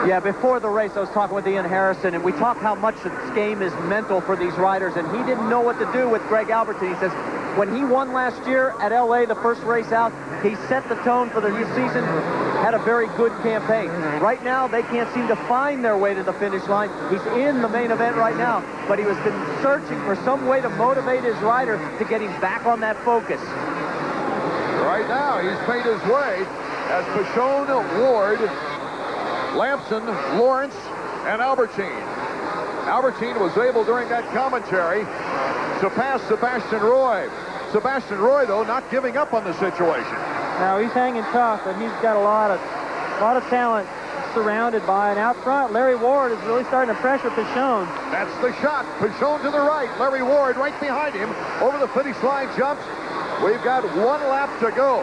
Yeah, before the race, I was talking with Ian Harrison, and we talked how much this game is mental for these riders, and he didn't know what to do with Greg Albertine. He says when he won last year at L.A., the first race out, he set the tone for the season, had a very good campaign. Right now, they can't seem to find their way to the finish line. He's in the main event right now, but he has been searching for some way to motivate his rider to get him back on that focus. Right now, he's made his way as Pashon, Ward, Lamson, Lawrence, and Albertine. Albertine was able during that commentary to pass Sebastian Roy. Sebastian Roy, though, not giving up on the situation. Now he's hanging tough, but he's got a lot of talent surrounded by. And out front, Larry Ward is really starting to pressure Pashon. That's the shot. Pashon to the right. Larry Ward right behind him. Over the finish line jumps. We've got 1 lap to go.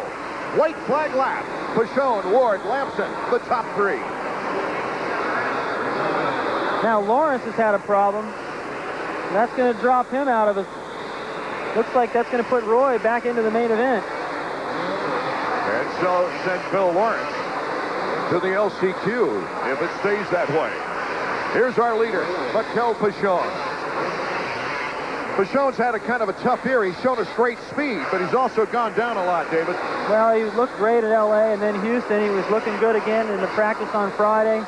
White flag lap. Pashon, Ward, Lamson, the top 3. Now Lawrence has had a problem. That's going to drop him out of it. Looks like that's going to put Roy back into the main event. And so send Phil Lawrence to the LCQ if it stays that way. Here's our leader, Mikel Pashon. Pashon's had a kind of a tough year. He's shown a great speed, but he's also gone down a lot, David. Well, he looked great at L.A., and then Houston, he was looking good again in the practice on Friday.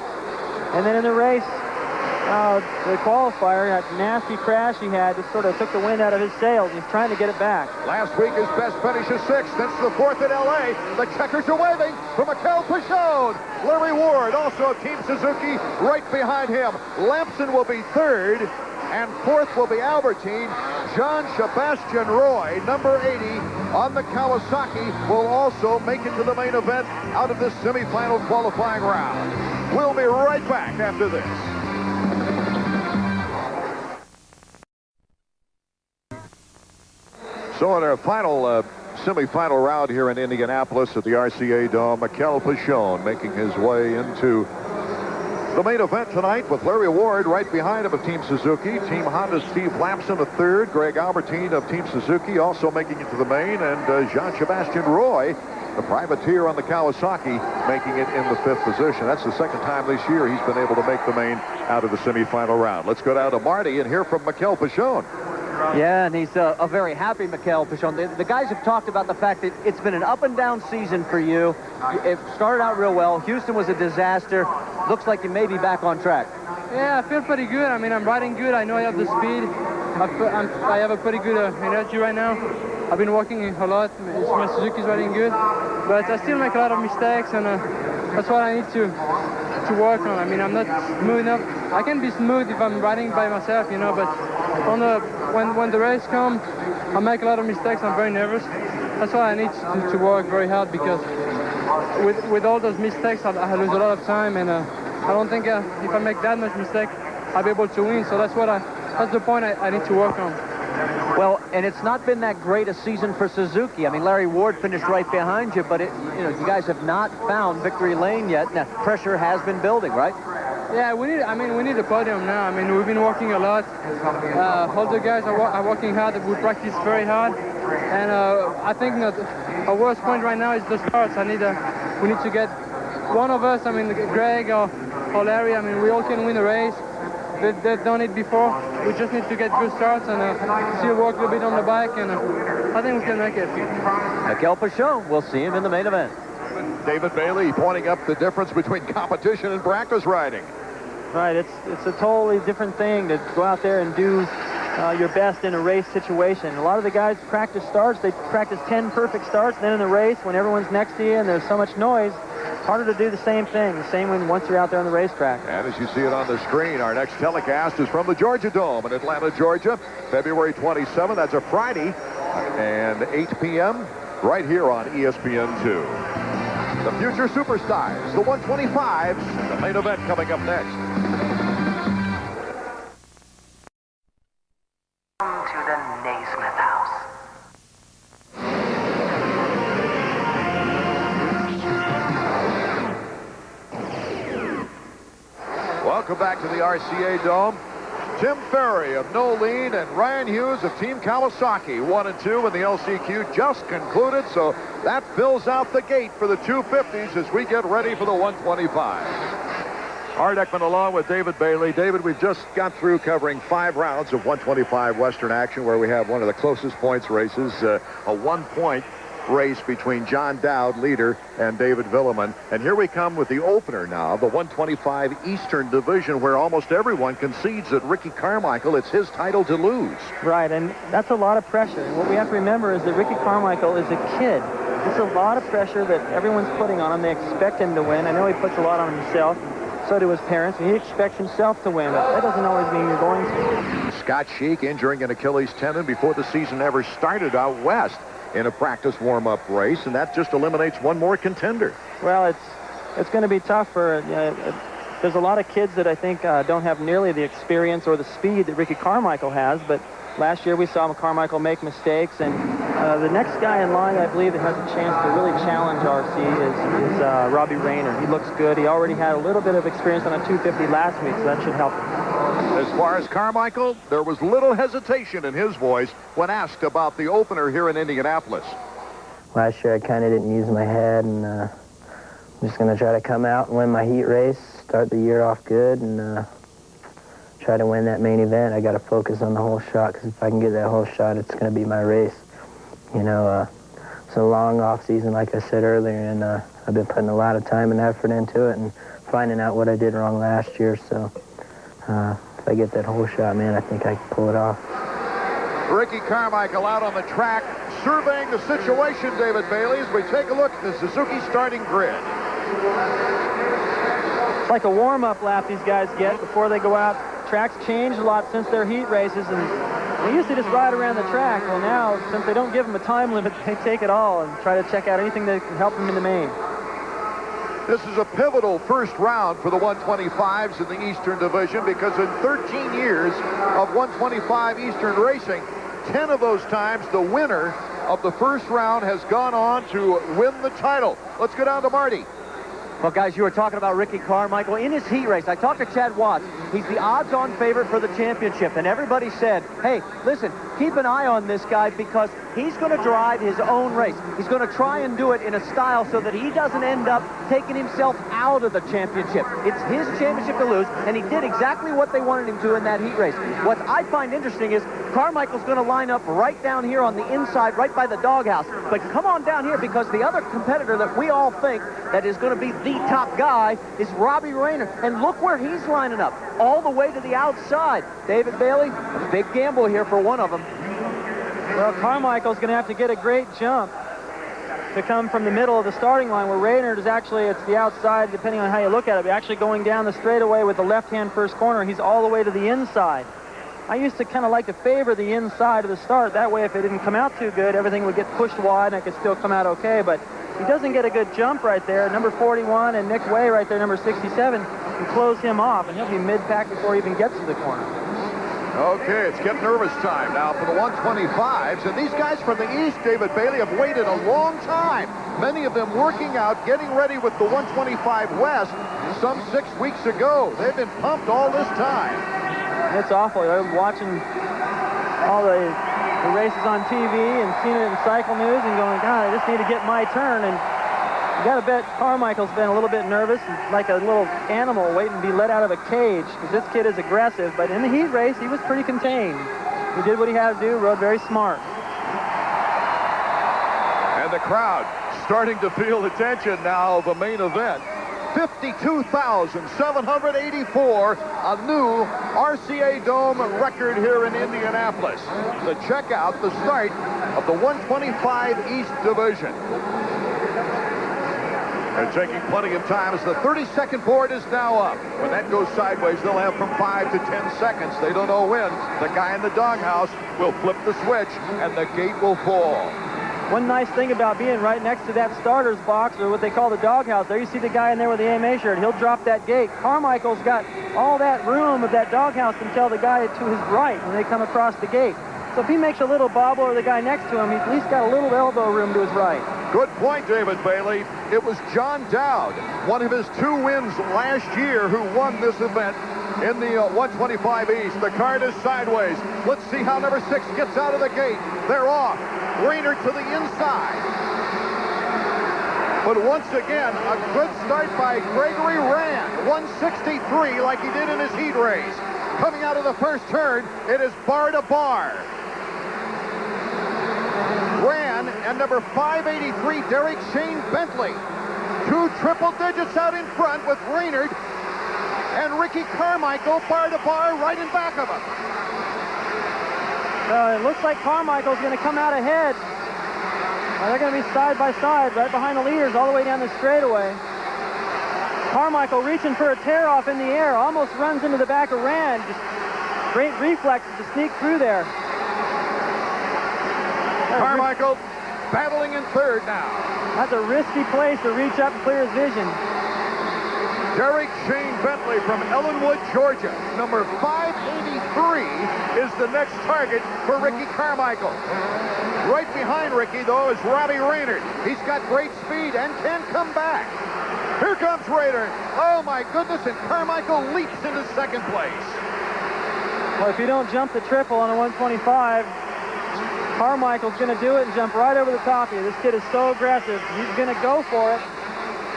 And then in the race, the qualifier, that nasty crash he had just sort of took the wind out of his sails. He's trying to get it back. Last week, his best finish is 6th. That's the 4th at L.A. The checkers are waving for Mikel Pashon. Larry Ward, also of Team Suzuki, right behind him. Lampson will be 3rd, and 4th will be Albertine. Jean-Sebastian Roy, number 80, on the Kawasaki, will also make it to the main event out of this semifinal qualifying round. We'll be right back after this. So in our final semifinal round here in Indianapolis at the RCA Dome, Mikel Pashon making his way into the main event tonight with Larry Ward right behind him of Team Suzuki. Team Honda Steve Lampson, a 3rd. Greg Albertine of Team Suzuki also making it to the main. And Jean-Sebastian Roy, the privateer on the Kawasaki, making it in the 5th position. That's the 2nd time this year he's been able to make the main out of the semifinal round. Let's go down to Marty and hear from Mikel Pashon. Yeah, and he's a very happy Mikel Pashon. The guys have talked about the fact that it's been an up-and-down season for you. It started out real well. Houston was a disaster. Looks like you may be back on track. Yeah, I feel pretty good. I mean, I'm riding good. I know I have the speed. I have a pretty good energy right now. I've been working a lot. My Suzuki's riding good. But I still make a lot of mistakes, and that's what I need to work on. I mean, I'm not smooth enough. I can be smooth if I'm riding by myself, you know, but when the race comes, I make a lot of mistakes. I'm very nervous. That's why I need to work very hard, because with all those mistakes, I lose a lot of time, and I don't think if I make that much mistake, I'll be able to win. So that's the point I need to work on. Well, and it's not been that great a season for Suzuki. I mean, Larry Ward finished right behind you, but you guys have not found victory lane yet. Now, pressure has been building, right? Yeah, we need a podium now. I mean, we've been working a lot. All the guys are working hard. We practice very hard, and I think that our worst point right now is the starts. We need to get one of us. I mean, Greg or Larry. I mean, we all can win a race. They've done it before. We just need to get good starts and still work a little bit on the bike, and I think we can make it. Mikel Pashon, we'll see him in the main event. David Bailey pointing up the difference between competition and practice riding. Right, it's a totally different thing to go out there and do your best in a race situation. A lot of the guys practice starts. They practice 10 perfect starts. Then in the race, when everyone's next to you and there's so much noise, harder to do the same thing. The same when once you're out there on the racetrack. And as you see it on the screen, our next telecast is from the Georgia Dome in Atlanta, Georgia, February 27th. That's a Friday, and 8 p.m. right here on ESPN2. The future superstars, the 125s, the main event coming up next. Welcome to the Naismith House. Welcome back to the RCA Dome. Tim Ferry of Nolene and Ryan Hughes of Team Kawasaki, 1 and 2 in the LCQ just concluded, so that fills out the gate for the 250s as we get ready for the 125. Art Ekman along with David Bailey. David, we've just got through covering 5 rounds of 125 Western action where we have one of the closest points races, a 1-point race between John Dowd, leader, and David Villeman. And here we come with the opener now, the 125 Eastern Division, where almost everyone concedes that Ricky Carmichael, it's his title to lose. Right, and that's a lot of pressure. And what we have to remember is that Ricky Carmichael is a kid. It's a lot of pressure that everyone's putting on him. They expect him to win. I know he puts a lot on himself. So do his parents, and he expects himself to win, but that doesn't always mean you're going to. Scott Sheik injuring an Achilles tendon before the season ever started out west in a practice warm-up race, and that just eliminates one more contender. Well, it's going to be tough for there's a lot of kids that I think don't have nearly the experience or the speed that Ricky Carmichael has, but last year we saw Carmichael make mistakes, and the next guy in line I believe that has a chance to really challenge RC is Robbie Rayner. He looks good. He already had a little bit of experience on a 250 last week, so that should help him. As far as Carmichael, there was little hesitation in his voice when asked about the opener here in Indianapolis. Last year I kind of didn't use my head, and I'm just going to try to come out and win my heat race, start the year off good, and try to win that main event. I got to focus on the whole shot, because if I can get that whole shot, it's going to be my race. You know, it's a long off season, like I said earlier, and I've been putting a lot of time and effort into it and finding out what I did wrong last year. So if I get that whole shot, man, I think I can pull it off. Ricky Carmichael out on the track, surveying the situation, David Bailey, as we take a look at the Suzuki starting grid. It's like a warm-up lap these guys get before they go out. Tracks changed a lot since their heat races, and they used to just ride around the track. Well, now, since they don't give them a time limit, they take it all and try to check out anything that can help them in the main. This is a pivotal first round for the 125s in the Eastern Division, because in 13 years of 125 Eastern racing, 10 of those times the winner of the first round has gone on to win the title. Let's go down to Marty. Well, guys, you were talking about Ricky Carmichael in his heat race. I talked to Chad Watts. He's the odds-on favorite for the championship, and everybody said, hey, listen, keep an eye on this guy, because he's going to drive his own race. He's going to try and do it in a style so that he doesn't end up taking himself out of the championship. It's his championship to lose, and he did exactly what they wanted him to in that heat race. What I find interesting is Carmichael's going to line up right down here on the inside, right by the doghouse. But come on down here, because the other competitor that we all think that is going to be the top guy is Robbie Rayner. And look where he's lining up, all the way to the outside. David Bailey, a big gamble here for one of them. Well, Carmichael's going to have to get a great jump to come from the middle of the starting line, where Rayner is actually, it's the outside, depending on how you look at it, but actually going down the straightaway with the left-hand first corner. He's all the way to the inside. I used to kind of like to favor the inside of the start. That way, if it didn't come out too good, everything would get pushed wide and it could still come out okay. But he doesn't get a good jump right there. Number 41 and Nick Way right there, number 67, can close him off, and he'll be mid-pack before he even gets to the corner. Okay, it's get nervous time now for the 125s. And these guys from the East, David Bailey, have waited a long time. Many of them working out, getting ready with the 125 West some 6 weeks ago. They've been pumped all this time. It's awful. I'm watching all the races on TV and seeing it in Cycle News and going, God, I just need to get my turn. And you got to bet Carmichael's been a little bit nervous, like a little animal waiting to be let out of a cage, because this kid is aggressive. But in the heat race, he was pretty contained. He did what he had to do, rode very smart. And the crowd starting to feel the tension now of the main event. 52,784, a new RCA Dome record here in Indianapolis to check out the start of the 125 East Division. They're taking plenty of time as the 30-second board is now up. When that goes sideways, they'll have from 5 to 10 seconds. They don't know when. The guy in the doghouse will flip the switch, and the gate will fall. One nice thing about being right next to that starter's box, or what they call the doghouse, there you see the guy in there with the AMA shirt. He'll drop that gate. Carmichael's got all that room of that doghouse until the guy to his right when they come across the gate. So if he makes a little bobble, or the guy next to him, he's at least got a little elbow room to his right. Good point, David Bailey. It was John Dowd, one of his 2 wins last year, who won this event in the 125 East. The card is sideways. Let's see how number 6 gets out of the gate. They're off. Rayner to the inside. But once again, a good start by Gregory Rand. 163 like he did in his heat race. Coming out of the first turn, it is bar to bar. Rand and number 583, Derek Shane Bentley. 2 triple digits out in front with Rayner and Ricky Carmichael bar to bar right in back of him. It looks like Carmichael's going to come out ahead. They're going to be side by side, right behind the leaders, all the way down the straightaway. Carmichael reaching for a tear-off in the air, almost runs into the back of Rand. Just great reflexes to sneak through there. Carmichael battling in third now. That's a risky place to reach up and clear his vision. Derek Shane Bentley from Ellenwood, Georgia. Number 583 is the next target for Ricky Carmichael. Right behind Ricky, though, is Robbie Rayner. He's got great speed and can come back. Here comes Rayner. Oh, my goodness, and Carmichael leaps into second place. Well, if you don't jump the triple on a 125, Carmichael's going to do it and jump right over the top of you. This kid is so aggressive. He's going to go for it.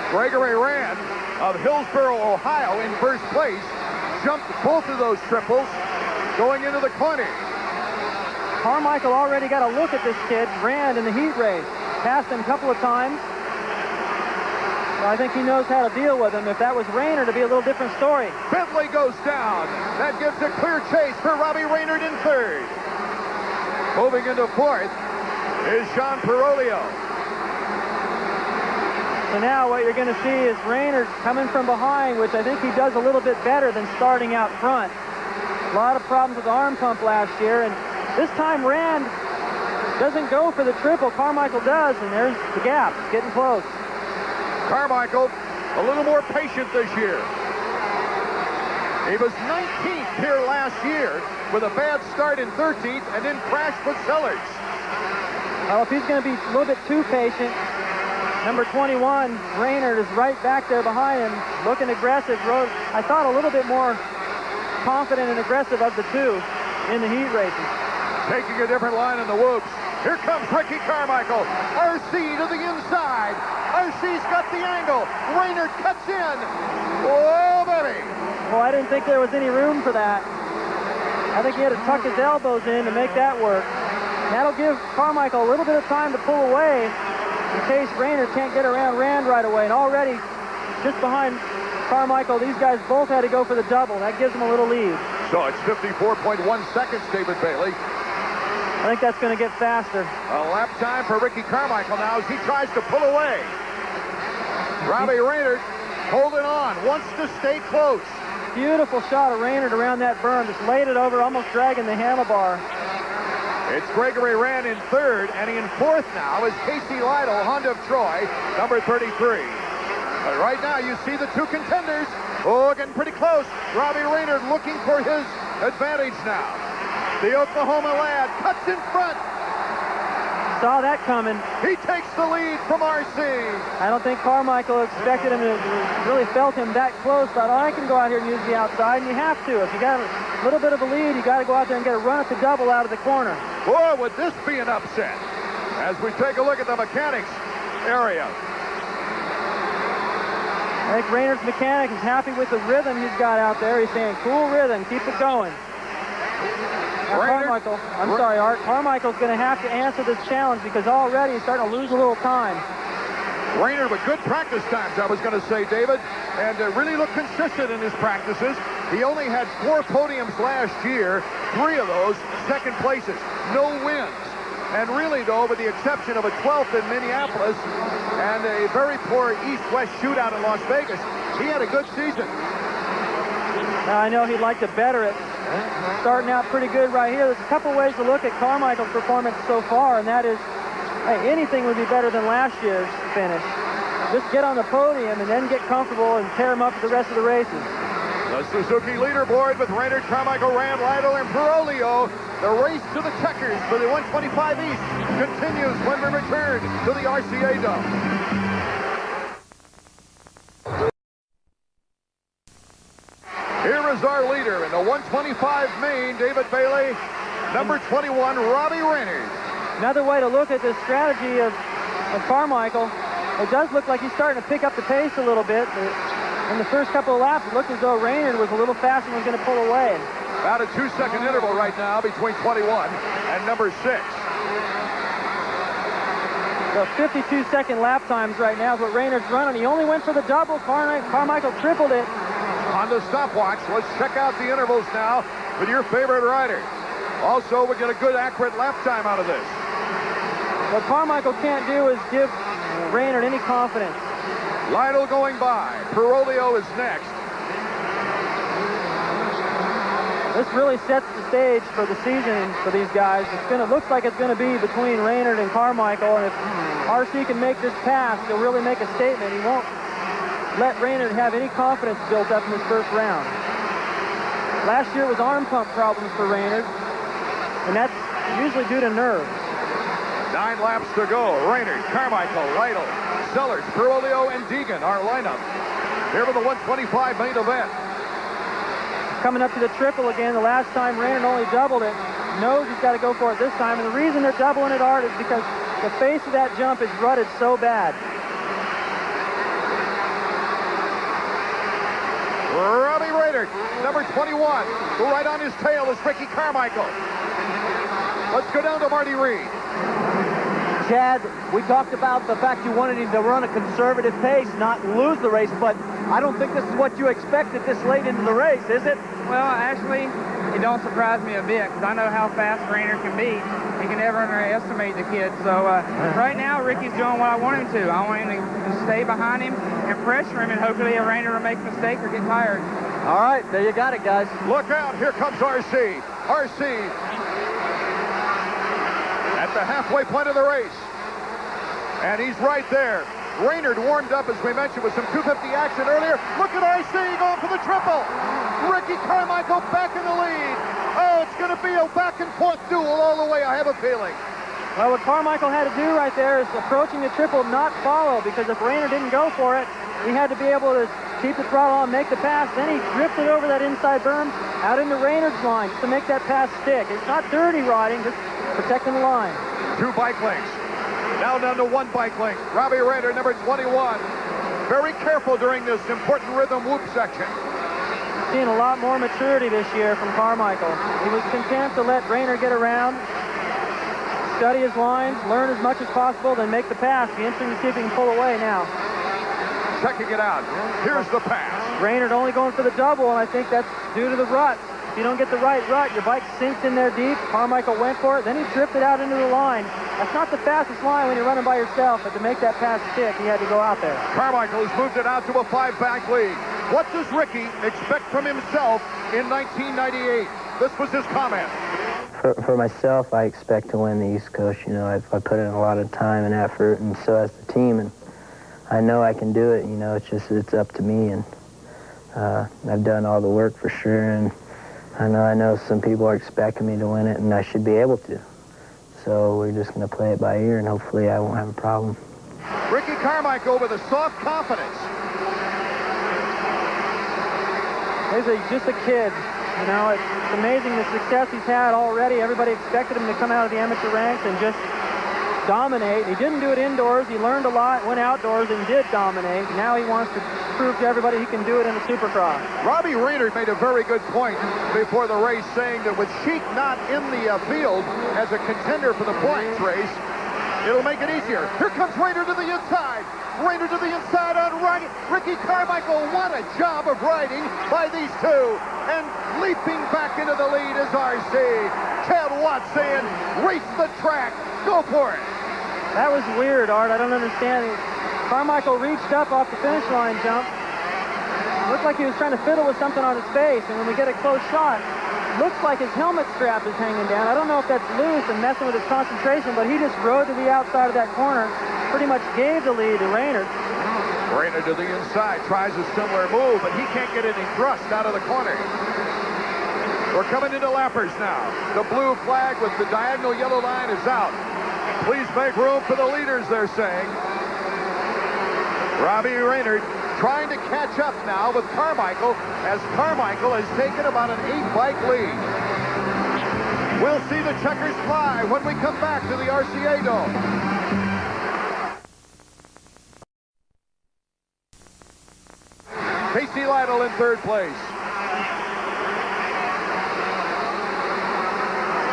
Gregory Rand of Hillsboro, Ohio, in first place. jumped both of those triples going into the corner. Carmichael already got a look at this kid, Rand, in the heat race. Passed him a couple of times. So I think he knows how to deal with him. If that was Raynard, it'd be a little different story. Bentley goes down. That gives a clear chase for Robbie Raynard in third. Moving into fourth is Sean Perolio. So now what you're going to see is Raynard coming from behind, which I think he does a little bit better than starting out front. A lot of problems with the arm pump last year, and this time Rand doesn't go for the triple. Carmichael does, and there's the gap. It's getting close. Carmichael a little more patient this year. He was 19th here last year with a bad start in 13th and then crashed with Sellers. Well, if he's going to be a little bit too patient, number 21, Raynard, is right back there behind him, looking aggressive. I thought a little bit more confident and aggressive of the two in the heat races. Taking a different line in the whoops. Here comes Ricky Carmichael. RC to the inside. RC's got the angle. Raynard cuts in. Oh, baby. Well, I didn't think there was any room for that. I think he had to tuck his elbows in to make that work. That'll give Carmichael a little bit of time to pull away in case Raynard can't get around Rand right away. And already, just behind Carmichael, these guys both had to go for the double. That gives them a little lead. So it's 54.1 seconds, David Bailey. I think that's going to get faster. A lap time for Ricky Carmichael now as he tries to pull away. Robbie Raynard holding on, wants to stay close. Beautiful shot of Raynard around that berm. Just laid it over, almost dragging the handlebar. It's Gregory Rand in third, and in fourth now is Casey Lytle, Honda of Troy, number 33. But right now you see the two contenders. Oh, getting pretty close. Robbie Raynard looking for his advantage now. The Oklahoma lad cuts in front. Saw that coming. He takes the lead from RC. I don't think Carmichael expected him to, really felt him that close. Thought, oh, I can go out here and use the outside, and you have to. If you got a little bit of a lead, you got to go out there and get a run at the double out of the corner. Boy, would this be an upset as we take a look at the mechanics area. I think Raynard's mechanic is happy with the rhythm he's got out there. He's saying, cool rhythm, keep it going. Carmichael, I'm sorry, Art. Carmichael's going to have to answer this challenge because already he's starting to lose a little time. Raynard with good practice times, I was going to say, David, and really looked consistent in his practices. He only had 4 podiums last year, 3 of those second places, no wins. And really, though, with the exception of a 12th in Minneapolis and a very poor East-West shootout in Las Vegas, he had a good season. Now, I know he'd like to better it. Starting out pretty good right here. There's a couple ways to look at Carmichael's performance so far, and that is, hey, anything would be better than last year's finish. Just get on the podium and then get comfortable and tear him up for the rest of the races. The Suzuki leaderboard with Raynard, Carmichael, Rand, Lytle, and Perolio. The race to the checkers for the 125 East continues when we return to the RCA Dome. Here is our leader in the 125 main, David Bailey. Number 21, Robbie Raynard. Another way to look at the strategy of Carmichael, it does look like he's starting to pick up the pace a little bit. In the first couple of laps, it looked as though Raynard was a little faster and was going to pull away. About a 2-second interval right now between 21 and number 6. So 52-second lap times right now is what Raynard's running. He only went for the double. Carmichael tripled it. On the stopwatch, let's check out the intervals now with your favorite rider. Also, we get a good, accurate lap time out of this. What Carmichael can't do is give Raynard any confidence. Lytle going by. Perolio is next. This really sets the stage for the season for these guys. It looks like it's going to be between Raynard and Carmichael, and if RC can make this pass, he'll really make a statement. He won't let Raynard have any confidence built up in this first round. Last year it was arm pump problems for Raynard, and that's usually due to nerves. 9 laps to go. Raynard, Carmichael, Lytle, Sellers, Perolio, and Deegan, our lineup here for the 125 main event. Coming up to the triple again. The last time Raynard only doubled it. Knows he's got to go for it this time, and the reason they're doubling it, Art, is because the face of that jump is rutted so bad. Robbie Raynard Raynard, number 21. Right on his tail is Ricky Carmichael. Let's go down to Marty Reed. Chad, we talked about the fact you wanted him to run a conservative pace, not lose the race, but I don't think this is what you expected this late into the race, is it? Well, actually, it don't surprise me a bit, because I know how fast Raynard can be. He can never underestimate the kid. So right now, Ricky's doing what I want him to. I want him to stay behind him and pressure him, and hopefully Raynard will make a mistake or get tired. All right, there you got it, guys. Look out, here comes RC. RC at the halfway point of the race. And he's right there. Raynard warmed up, as we mentioned, with some 250 action earlier. Look at RC going for the triple. Ricky Carmichael back in the lead. Oh, it's going to be a back-and-forth duel all the way, I have a feeling. Well, what Carmichael had to do right there is approaching the triple, not follow, because if Raynard didn't go for it, he had to be able to keep the throttle on, make the pass. Then he drifted over that inside berm out into Raynard's line just to make that pass stick. It's not dirty riding, just protecting the line. 2 bike links. Now down to 1 bike link. Robbie Raynard, number 21. Very careful during this important rhythm whoop section. Seeing a lot more maturity this year from Carmichael. He was content to let Raynard get around, study his lines, learn as much as possible, then make the pass. Be interesting to see if he can pull away now. Checking it out. Here's the pass. Raynard only going for the double, and I think that's due to the rut. If you don't get the right rut, your bike sinks in there deep. Carmichael went for it, then he drifted out into the line. That's not the fastest line when you're running by yourself, but to make that pass stick, he had to go out there. Carmichael has moved it out to a 5-back lead. What does Ricky expect from himself in 1998? This was his comment. For myself, I expect to win the East Coast. You know, I put in a lot of time and effort, and so has the team, and I know I can do it. You know, it's up to me, and I've done all the work for sure, and I know some people are expecting me to win it, and I should be able to. So we're just going to play it by ear, and hopefully I won't have a problem. Ricky Carmichael with a soft confidence. He's just a kid. You know, it's amazing the success he's had already. Everybody expected him to come out of the amateur ranks and just dominate. He didn't do it indoors. He learned a lot, went outdoors, and did dominate. Now he wants to prove to everybody he can do it in the Supercross. Robbie Raynard made a very good point before the race, saying that with Sheik not in the field as a contender for the points race, it'll make it easier. Here comes Raynard to the inside. Raynard to the inside on right. Ricky Carmichael, what a job of riding by these two. And leaping back into the lead is RC. Ted Watts saying, race the track. Go for it. That was weird, Art. I don't understand. Carmichael reached up off the finish line jump. Looked like he was trying to fiddle with something on his face. And when we get a close shot, looks like his helmet strap is hanging down. I don't know if that's loose and messing with his concentration, but he just rode to the outside of that corner. Pretty much gave the lead to Raynard. Raynard to the inside, tries a similar move, but he can't get any thrust out of the corner. We're coming into lappers now. The blue flag with the diagonal yellow line is out. Please make room for the leaders, they're saying. Robbie Raynard trying to catch up now with Carmichael, as Carmichael has taken about an 8-bike lead. We'll see the checkers fly when we come back to the RCA Dome. Casey Lytle in 3rd place.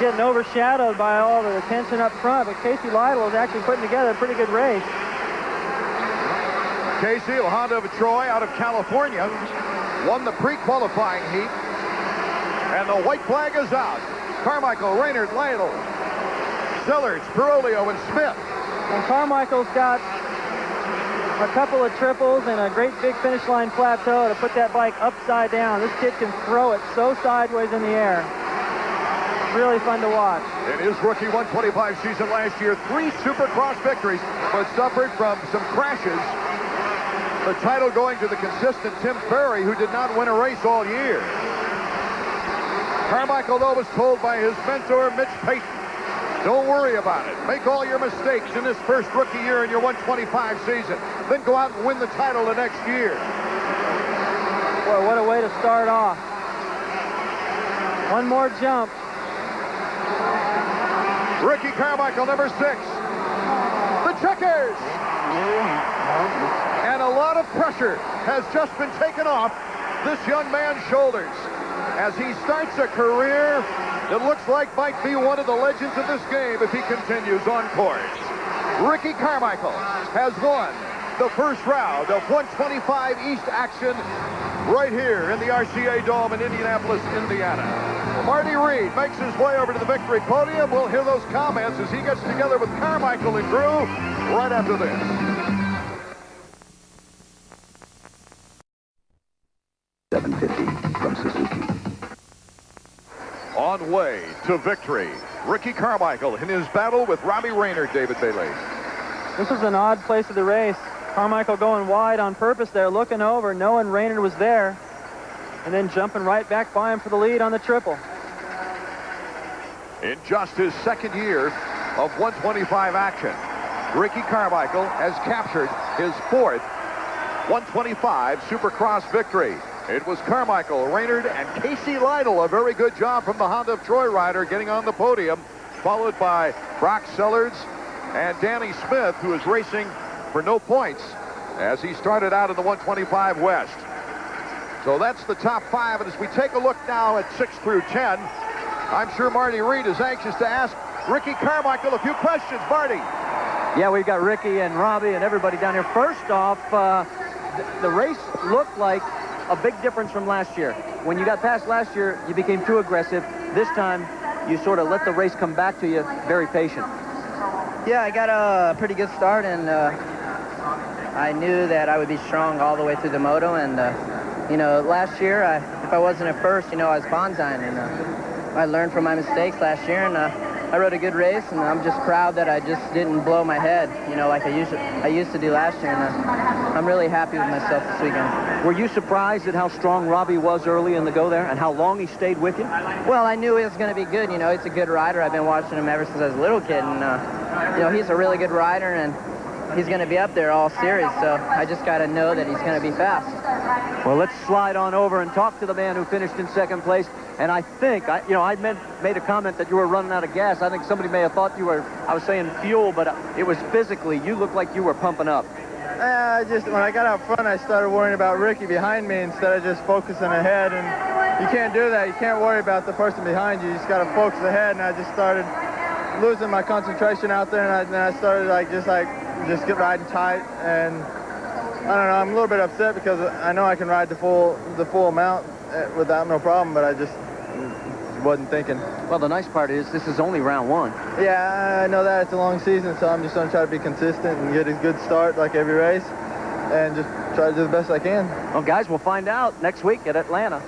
Getting overshadowed by all the attention up front, but Casey Lytle is actually putting together a pretty good race. Casey, a Honda of Troy out of California, won the pre-qualifying heat, and the white flag is out. Carmichael, Raynard, Lytle, Sillards, Perolio, and Smith. And Carmichael's got a couple of triples and a great big finish line plateau to put that bike upside down. This kid can throw it so sideways in the air. Really fun to watch. In his rookie 125 season last year, 3 Supercross victories, but suffered from some crashes. The title going to the consistent Tim Ferry, who did not win a race all year. Carmichael, though, was told by his mentor, Mitch Payton, don't worry about it. Make all your mistakes in this first rookie year in your 125 season. Then go out and win the title the next year. Boy, what a way to start off. One more jump. Ricky Carmichael, number 6. The checkers. And a lot of pressure has just been taken off this young man's shoulders as he starts a career that looks like might be one of the legends of this game if he continues on course. Ricky Carmichael has won the first round of 125 East action right here in the RCA Dome in Indianapolis, Indiana. Marty Reed makes his way over to the victory podium. We'll hear those comments as he gets together with Carmichael and Drew right after this. $750 from Suzuki. On way to victory, Ricky Carmichael in his battle with Robbie Rayner, David Bailey. This was an odd place of the race. Carmichael going wide on purpose there, looking over, knowing Rayner was there, and then jumping right back by him for the lead on the triple. In just his second year of 125 action, Ricky Carmichael has captured his fourth 125 Supercross victory. It was Carmichael, Raynard, and Casey Lytle. A very good job from the Honda of Troy rider getting on the podium, followed by Brock Sellards and Danny Smith, who is racing for no points as he started out in the 125 West. So that's the top five. And as we take a look now at 6 through 10, I'm sure Marty Reed is anxious to ask Ricky Carmichael a few questions. Marty. Yeah, we've got Ricky and Robbie and everybody down here. First off, the race looked like a big difference from last year. When you got past last year, you became too aggressive. This time, you sort of let the race come back to you, very patient. Yeah, I got a pretty good start, and I knew that I would be strong all the way through the moto. And, you know, last year, if I wasn't at first, you know, I was bonsaiing, and I learned from my mistakes last year, and I rode a good race, and I'm just proud that I just didn't blow my head, you know, like I used to do last year, and I'm really happy with myself this weekend. Were you surprised at how strong Robbie was early in the go there and how long he stayed with you? Well, I knew he was going to be good. You know, he's a good rider. I've been watching him ever since I was a little kid, and, you know, he's a really good rider, and he's going to be up there all series, so I just got to know that he's going to be fast. Well, let's slide on over and talk to the man who finished in second place. And I think, you know, I made a comment that you were running out of gas. I think somebody may have thought you were, I was saying fuel, but it was physically, you looked like you were pumping up. When I got out front, I started worrying about Ricky behind me instead of just focusing ahead. And you can't do that. You can't worry about the person behind you. You just got to focus ahead. And I just started losing my concentration out there. And I started just get riding tight. And I don't know, I'm a little bit upset because I know I can ride the full amount without no problem, but I just wasn't thinking. Well, the nice part is this is only round one. Yeah, I know that. It's a long season, so I'm just going to try to be consistent and get a good start like every race and just try to do the best I can. Well, guys, we'll find out next week at Atlanta.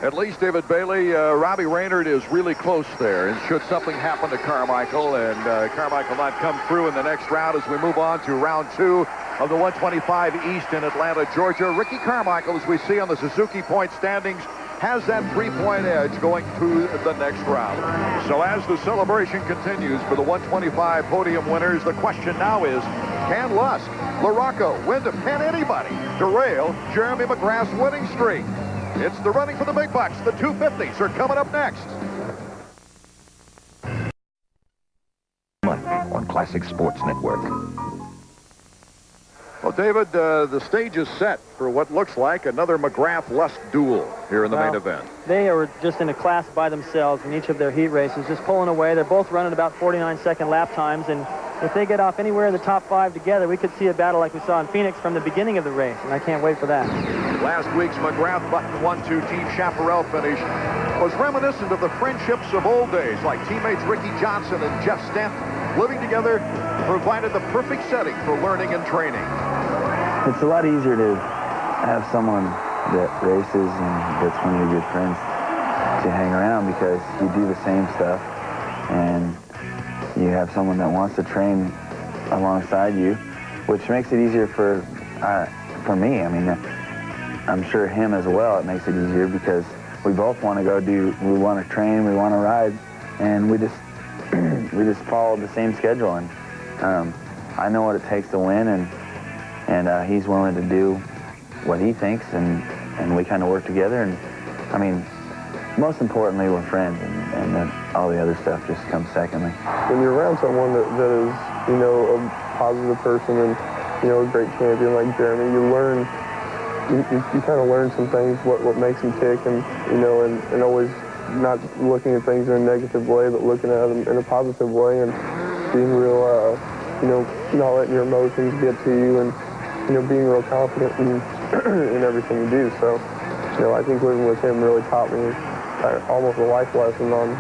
At least, David Bailey, Robbie Rayner is really close there. And should something happen to Carmichael and Carmichael not come through in the next round as we move on to round 2 of the 125 East in Atlanta, Georgia, Ricky Carmichael, as we see on the Suzuki point standings, has that 3-point edge going to the next round. So as the celebration continues for the 125 podium winners, the question now is, can Lusk, LaRocco, Wyndham, can anybody derail Jeremy McGrath's winning streak? It's the running for the big bucks. The 250s are coming up next. On Classic Sports Network. Well, David, the stage is set for what looks like another McGrath-Lusk duel here in the main event. They are just in a class by themselves in each of their heat races, just pulling away. They're both running about 49-second lap times, and if they get off anywhere in the top 5 together, we could see a battle like we saw in Phoenix from the beginning of the race, and I can't wait for that. Last week's McGrath-Button 1-2 Team Chaparral finish was reminiscent of the friendships of old days, like teammates Ricky Johnson and Jeff Stanton living together provided the perfect setting for learning and training. It's a lot easier to have someone that races and that's one of your good friends to hang around because you do the same stuff and you have someone that wants to train alongside you, which makes it easier for me. I mean, I'm sure him as well, it makes it easier because we both want to go we want to train, we want to ride, and we just follow the same schedule. And I know what it takes to win, and he's willing to do what he thinks, and we kind of work together. And I mean, most importantly, we're friends, and then all the other stuff just comes secondly. When you're around someone that is, you know, a positive person and, you know, a great champion like Jeremy, you learn you kind of learn some things, what makes them tick, and and always not looking at things in a negative way, but looking at them in a positive way, and being real, not letting your emotions get to you, and being real confident in everything you do. So, I think living with him really taught me almost a life lesson on,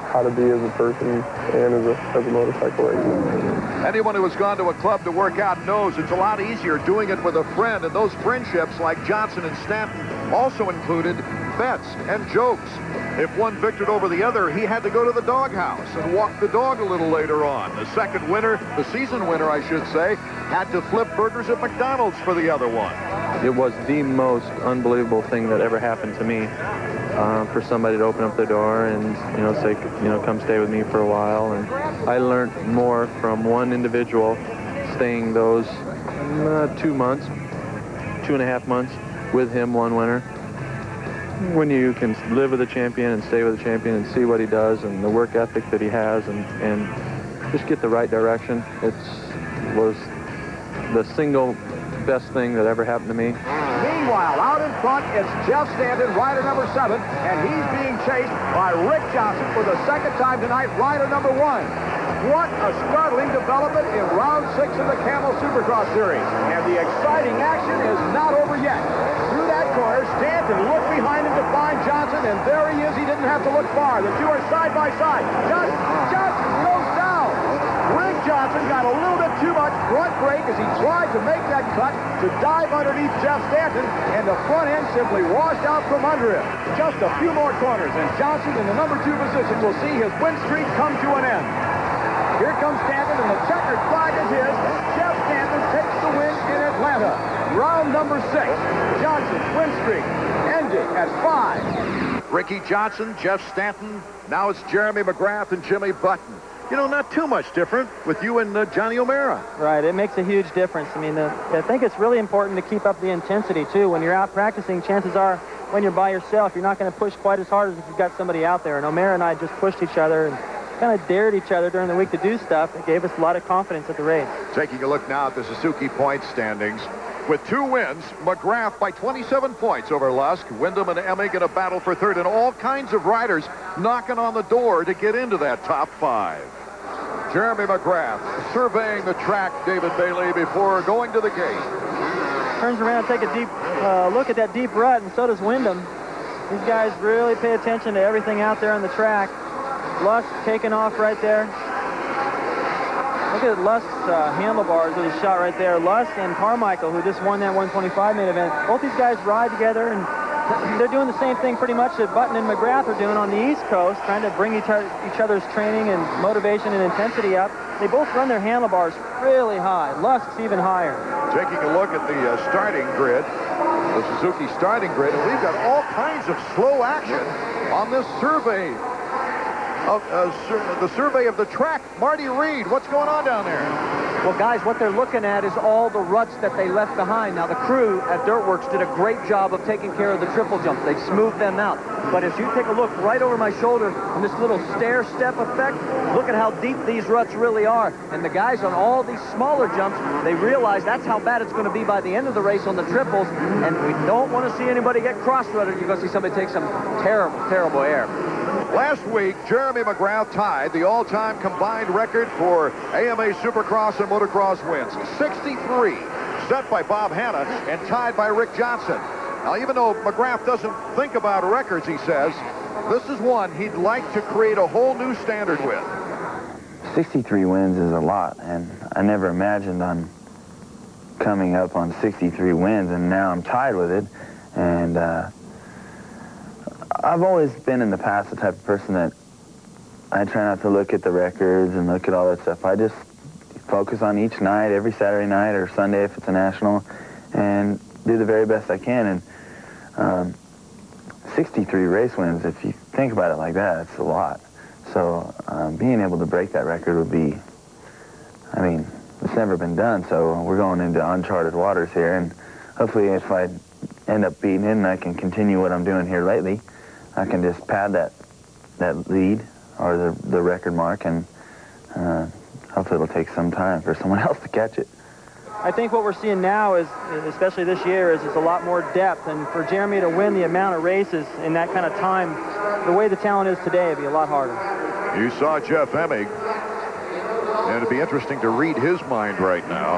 how to be as a person and as a motorcycle racer. Anyone who has gone to a club to work out knows it's a lot easier doing it with a friend, and those friendships, like Johnson and Stanton, also included bets and jokes. If one victored over the other, he had to go to the doghouse and walk the dog a little later on. The second winner, the season winner, I should say, had to flip burgers at McDonald's for the other one. It was the most unbelievable thing that ever happened to me, for somebody to open up their door and, say, come stay with me for a while. And I learned more from one individual staying those 2 months, 2.5 months with him one winter. When you can live with a champion and stay with a champion and see what he does and the work ethic that he has and just get the right direction, it was the single best thing that ever happened to me. Meanwhile, out in front, it's Jeff Stanton, rider number 7, and he's being chased by Rick Johnson for the second time tonight, rider number 1. What a startling development in round 6 of the Camel Supercross Series. And the exciting action is not over yet. Through that corner, Stanton looked behind him to find Johnson, and there he is. He didn't have to look far. The two are side by side. Johnson goes down. Rick Johnson got a little bit too much front brake as he tried to make that cut to dive underneath Jeff Stanton, and the front end simply washed out from under him. Just a few more corners, and Johnson in the number 2 position will see his win streak come to an end. Here comes Stanton, and the checkered flag is his. Jeff Stanton takes the win in Atlanta. Round number 6. Johnson's win streak ending at 5. Ricky Johnson, Jeff Stanton. Now it's Jeremy McGrath and Jimmy Button. Not too much different with you and Johnny O'Mara. Right, it makes a huge difference. I mean, I think it's really important to keep up the intensity, too. When you're out practicing, chances are when you're by yourself, you're not going to push quite as hard as if you've got somebody out there. And O'Mara and I just pushed each other and kind of dared each other during the week to do stuff. It gave us a lot of confidence at the race. Taking a look now at the Suzuki point standings. With 2 wins, McGrath by 27 points over Lusk. Wyndham and Emig in a battle for third, and all kinds of riders knocking on the door to get into that top 5. Jeremy McGrath surveying the track, David Bailey, before going to the gate. Turns around, take a deep look at that deep rut, and so does Wyndham. These guys really pay attention to everything out there on the track. Lusk taking off right there. Look at Lusk's handlebars that he shot right there. Lusk and Carmichael, who just won that 125 main event. Both these guys ride together, and they're doing the same thing pretty much that Button and McGrath are doing on the East Coast, trying to bring each other's training and motivation and intensity up. They both run their handlebars really high. Lusk's even higher. Taking a look at the starting grid, the Suzuki starting grid, and we've got all kinds of slow action on this survey. The survey of the track. Marty Reed, what's going on down there? Well, guys, what they're looking at is all the ruts that they left behind. Now, the crew at Dirtworks did a great job of taking care of the triple jumps. They smoothed them out. But as you take a look right over my shoulder in this little stair-step effect, look at how deep these ruts really are. And the guys on all these smaller jumps, they realize that's how bad it's going to be by the end of the race on the triples. And we don't want to see anybody get cross-rutted. You're going to see somebody take some terrible, terrible air. Last week, Jeremy McGrath tied the all-time combined record for AMA Supercross and Motocross wins. 63, set by Bob Hanna and tied by Rick Johnson. Now, even though McGrath doesn't think about records, he says, this is one he'd like to create a whole new standard with. 63 wins is a lot, and I never imagined on coming up on 63 wins, and now I'm tied with it. And I've always been in the past the type of person that I try not to look at the records and look at all that stuff. I just focus on each night, every Saturday night or Sunday if it's a national, and do the very best I can. And 63 race wins, if you think about it like that, it's a lot. So being able to break that record would be, I mean, it's never been done, so we're going into uncharted waters here. And hopefully if I end up beating it and I can continue what I'm doing here lately, I can just pad that lead or the record mark, and hopefully it'll take some time for someone else to catch it. I think what we're seeing now is, especially this year, is a lot more depth. And for Jeremy to win the amount of races in that kind of time, the way the talent is today, it'd be a lot harder. You saw Jeff Emig, and it'd be interesting to read his mind right now.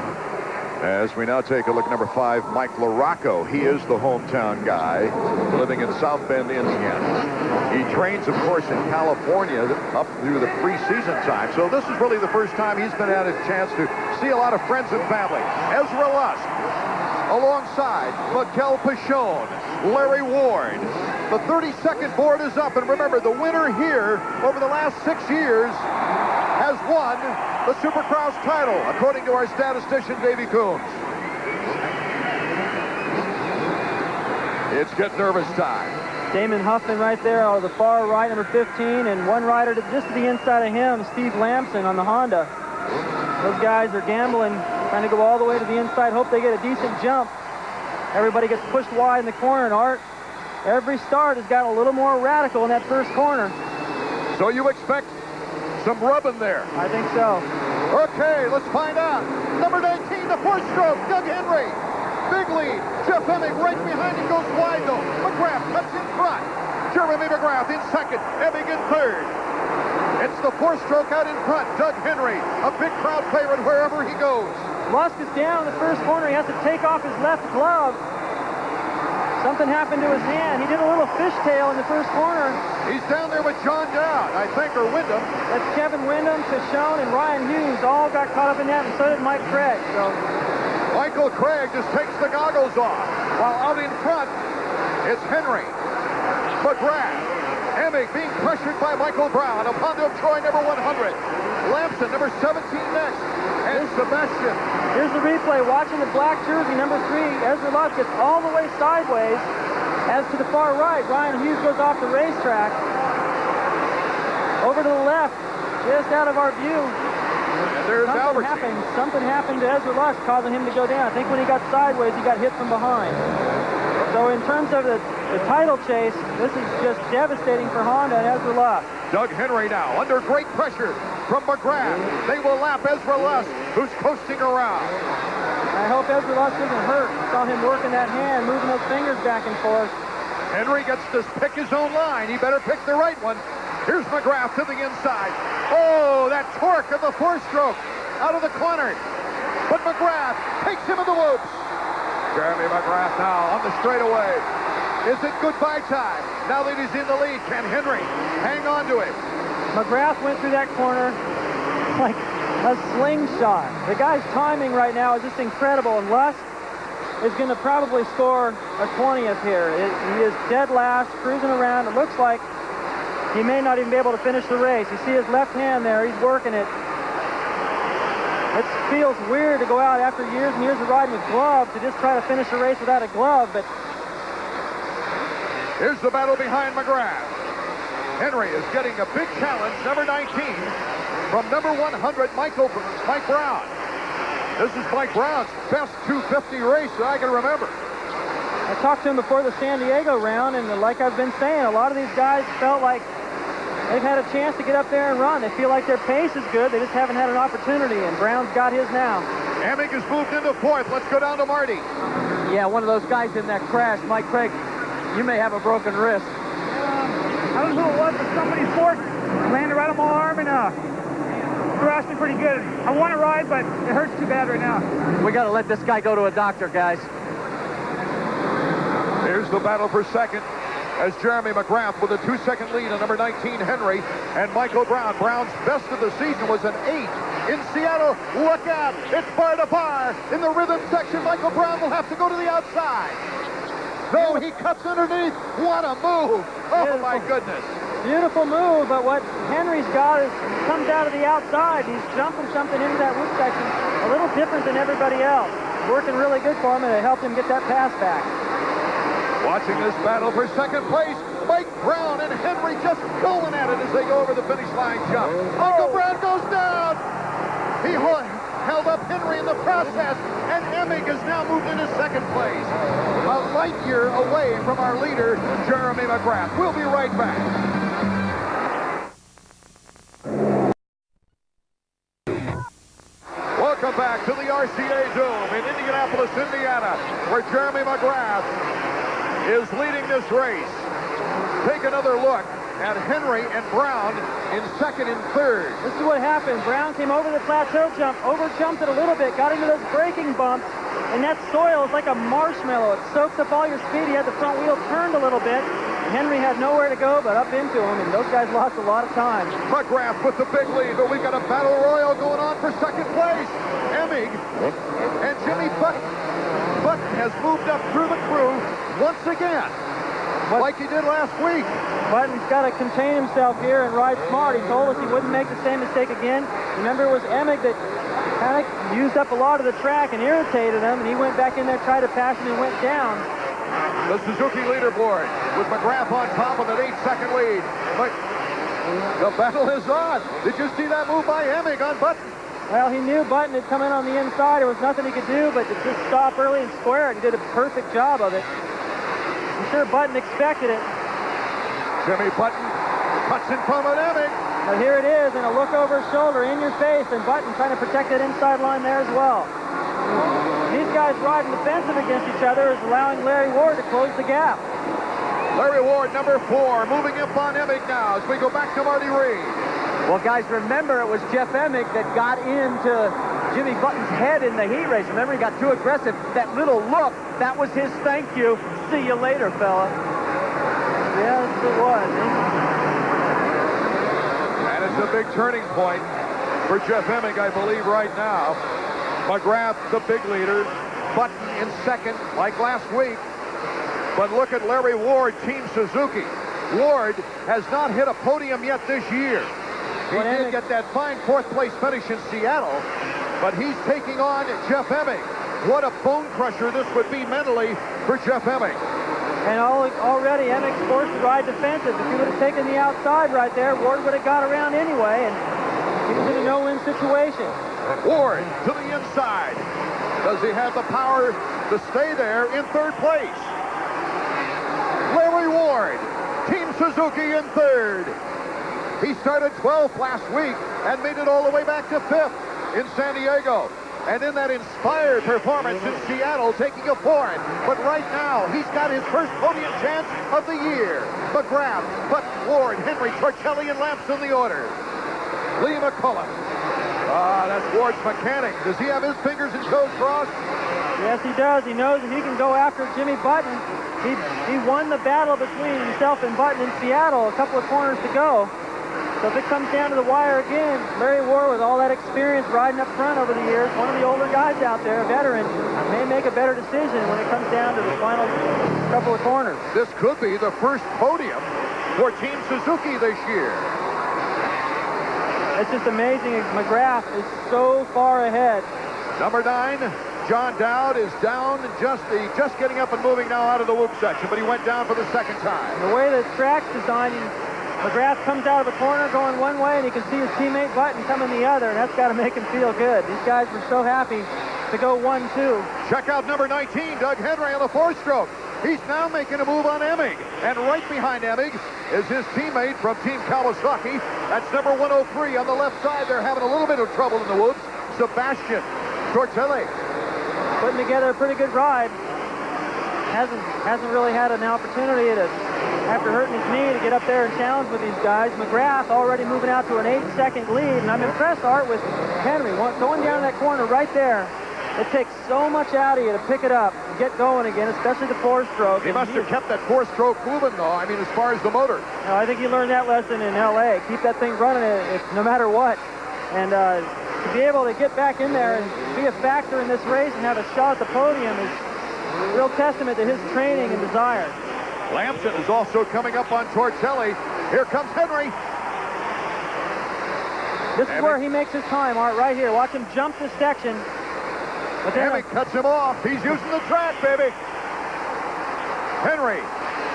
As we now take a look at number 5, Mike LaRocco. He is the hometown guy living in South Bend, Indiana. He trains, of course, in California up through the preseason time. So this is really the first time he's been had a chance to see a lot of friends and family. Ezra Lusk alongside Miguel Pichon, Larry Ward. The 32nd board is up. And remember, the winner here over the last 6 years has won the Supercross title, according to our statistician, Davey Coombs. It's get nervous time. Damon Huffman right there on the far right, number 15, and one rider just to the inside of him, Steve Lamson on the Honda. Those guys are gambling, trying to go all the way to the inside, hope they get a decent jump. Everybody gets pushed wide in the corner, and Art, every start has got a little more radical in that first corner. So you expect some rubbing there? I think so. Okay, let's find out. Number 19, the 4-stroke, Doug Henry. Big lead. Jeff Emig right behind him, goes wide though. McGrath cuts in front. Jeremy McGrath in second. Emig in third. It's the 4-stroke out in front. Doug Henry, a big crowd favorite wherever he goes. Lusk is down in the first corner. He has to take off his left glove. Something happened to his hand. He did a little fishtail in the first corner. He's down there with John Dowd, I think, or Wyndham. That's Kevin Wyndham, Pichon, and Ryan Hughes all got caught up in that, and so did Mike Craig. So Michael Craig just takes the goggles off, while out in front, it's Henry. McGrath. Emig being pressured by Michael Brown. Opondo Troy, number 100. Lamson, number 17 next. And Sebastian. Here's the replay. Watching the black jersey, number 3, Ezra Lusk gets all the way sideways. As to the far right, Ryan Hughes goes off the racetrack. Over to the left, just out of our view. And there's Something happened to Ezra Lusk, causing him to go down. I think when he got sideways, he got hit from behind. So in terms of the title chase, this is just devastating for Honda and Ezra Lusk. Doug Henry now under great pressure from McGrath. They will lap Ezra Lusk, who's coasting around. I hope Ezra Lusk isn't hurt. I saw him working that hand, moving those fingers back and forth. Henry gets to pick his own line. He better pick the right one. Here's McGrath to the inside. Oh, that torque of the 4-stroke out of the corner. But McGrath takes him in the whoops. Jeremy McGrath now on the straightaway. Is it goodbye time? Now that he's in the lead, can Henry hang on to him? McGrath went through that corner like a slingshot. The guy's timing right now is just incredible, and Lusk is going to probably score a 20th here. He is dead last, cruising around. It looks like he may not even be able to finish the race. You see his left hand there. He's working it. It feels weird to go out after years and years of riding with gloves to just try to finish a race without a glove, but here's the battle behind McGrath. Henry is getting a big challenge, number 19, from number 100, Mike Brown. This is Mike Brown's best 250 race that I can remember. I talked to him before the San Diego round, and like I've been saying, a lot of these guys felt like they've had a chance to get up there and run. They feel like their pace is good. They just haven't had an opportunity, and Brown's got his now. Emig has moved into 4th. Let's go down to Marty. Yeah, one of those guys in that crash, Mike Craig, you may have a broken wrist. I don't know who it was, but somebody's fork landed right on my arm and thrashed me pretty good. I want to ride, but it hurts too bad right now. We got to let this guy go to a doctor, guys. Here's the battle for second as Jeremy McGrath with a 2-second lead on number 19, Henry, and Michael Brown. Brown's best of the season was an 8 in Seattle. Look out, it's bar to bar. In the rhythm section, Michael Brown will have to go to the outside. No, he cuts underneath. What a move. Oh, beautiful. My goodness. Beautiful move, but what Henry's got is comes out of the outside. He's jumping something into that wood section a little different than everybody else. Working really good for him, and it helped him get that pass back. Watching this battle for second place, Mike Brown and Henry just going at it as they go over the finish line jump. Michael Brown goes down. He held up Henry in the process, and Emig has now moved into second place. A light year away from our leader, Jeremy McGrath. We'll be right back. Welcome back to the RCA Dome in Indianapolis, Indiana, where Jeremy McGrath is leading this race. Take another look at Henry and Brown in second and third. This is what happened. Brown came over the plateau jump, over-jumped it a little bit, got into those braking bumps, and that soil is like a marshmallow. It soaks up all your speed. He had the front wheel turned a little bit. Henry had nowhere to go but up into him, and those guys lost a lot of time. McGrath with the big lead, but we've got a battle royal going on for second place. Emig and Jimmy Button. Button has moved up through the crew once again, like he did last week. Button's got to contain himself here and ride smart. He told us he wouldn't make the same mistake again. Remember, it was Emig that kind of used up a lot of the track and irritated him, and he went back in there, tried to pass him, and went down. The Suzuki leaderboard with McGrath on top of an 8-second lead. But the battle is on. Did you see that move by Emig on Button? Well, he knew Button had come in on the inside. There was nothing he could do but to just stop early and square it, and did a perfect job of it. I'm sure Button expected it. Jimmy Button cuts in front of Emig. But here it is, and a look over his shoulder, in your face, and Button trying to protect that inside line there as well. These guys riding defensive against each other is allowing Larry Ward to close the gap. Larry Ward, number 4, moving up on Emig now as we go back to Marty Reed. Well, guys, remember it was Jeff Emig that got into Jimmy Button's head in the heat race. Remember, he got too aggressive. That little look, that was his thank you. See you later, fella. Yes, it was. And it's a big turning point for Jeff Emig, I believe, right now. McGrath, the big leader. Button in second, like last week. But look at Larry Ward, Team Suzuki. Ward has not hit a podium yet this year. He did get that fine fourth-place finish in Seattle, but he's taking on Jeff Emig. What a bone crusher this would be mentally for Jeff Emig. And already Emig's forced to ride defensive. If he would have taken the outside right there, Ward would have got around anyway, and he was in a no-win situation. Ward to the inside. Does he have the power to stay there in third place? Larry Ward, Team Suzuki in third. He started 12th last week and made it all the way back to 5th in San Diego. And in that inspired performance in Seattle, taking a 4th. But right now, he's got his first podium chance of the year. McGrath, Button, Ward, Henry, Tortelli, and Lamps in the order. Lee McCullough. That's Ward's mechanic. Does he have his fingers and toes crossed? Yes, he does. He knows if he can go after Jimmy Button. He won the battle between himself and Button in Seattle, a couple of corners to go. So if it comes down to the wire again, Larry Ward, with all that experience riding up front over the years, one of the older guys out there, a veteran, may make a better decision when it comes down to the final couple of corners. This could be the first podium for Team Suzuki this year. It's just amazing. McGrath is so far ahead. Number 9, John Dowd is down, just getting up and moving now out of the whoop section, but he went down for the second time. The way the track's designed, McGrath comes out of the corner going one way, and he can see his teammate Button coming the other, and that's got to make him feel good. These guys were so happy to go 1-2. Check out number 19, Doug Henry on the 4-stroke. He's now making a move on Emig, and right behind Emig is his teammate from Team Kawasaki. That's number 103 on the left side. They're having a little bit of trouble in the whoops. Sebastian Tortelli. Putting together a pretty good ride. Hasn't really had an opportunity to, after hurting his knee, to get up there and challenge with these guys. McGrath already moving out to an 8-second lead, and I'm impressed, Art, with Henry. Going down that corner right there, it takes so much out of you to pick it up and get going again, especially the 4-stroke. He must have kept that 4-stroke moving, though, I mean, as far as the motor. No, I think he learned that lesson in L.A. Keep that thing running no matter what. And to be able to get back in there and be a factor in this race and have a shot at the podium is a real testament to his training and desire. Lamson is also coming up on Tortelli. Here comes Henry. This is where he makes his time, Art, right here. Watch him jump this section. But then Henry cuts him off. He's using the track, baby. Henry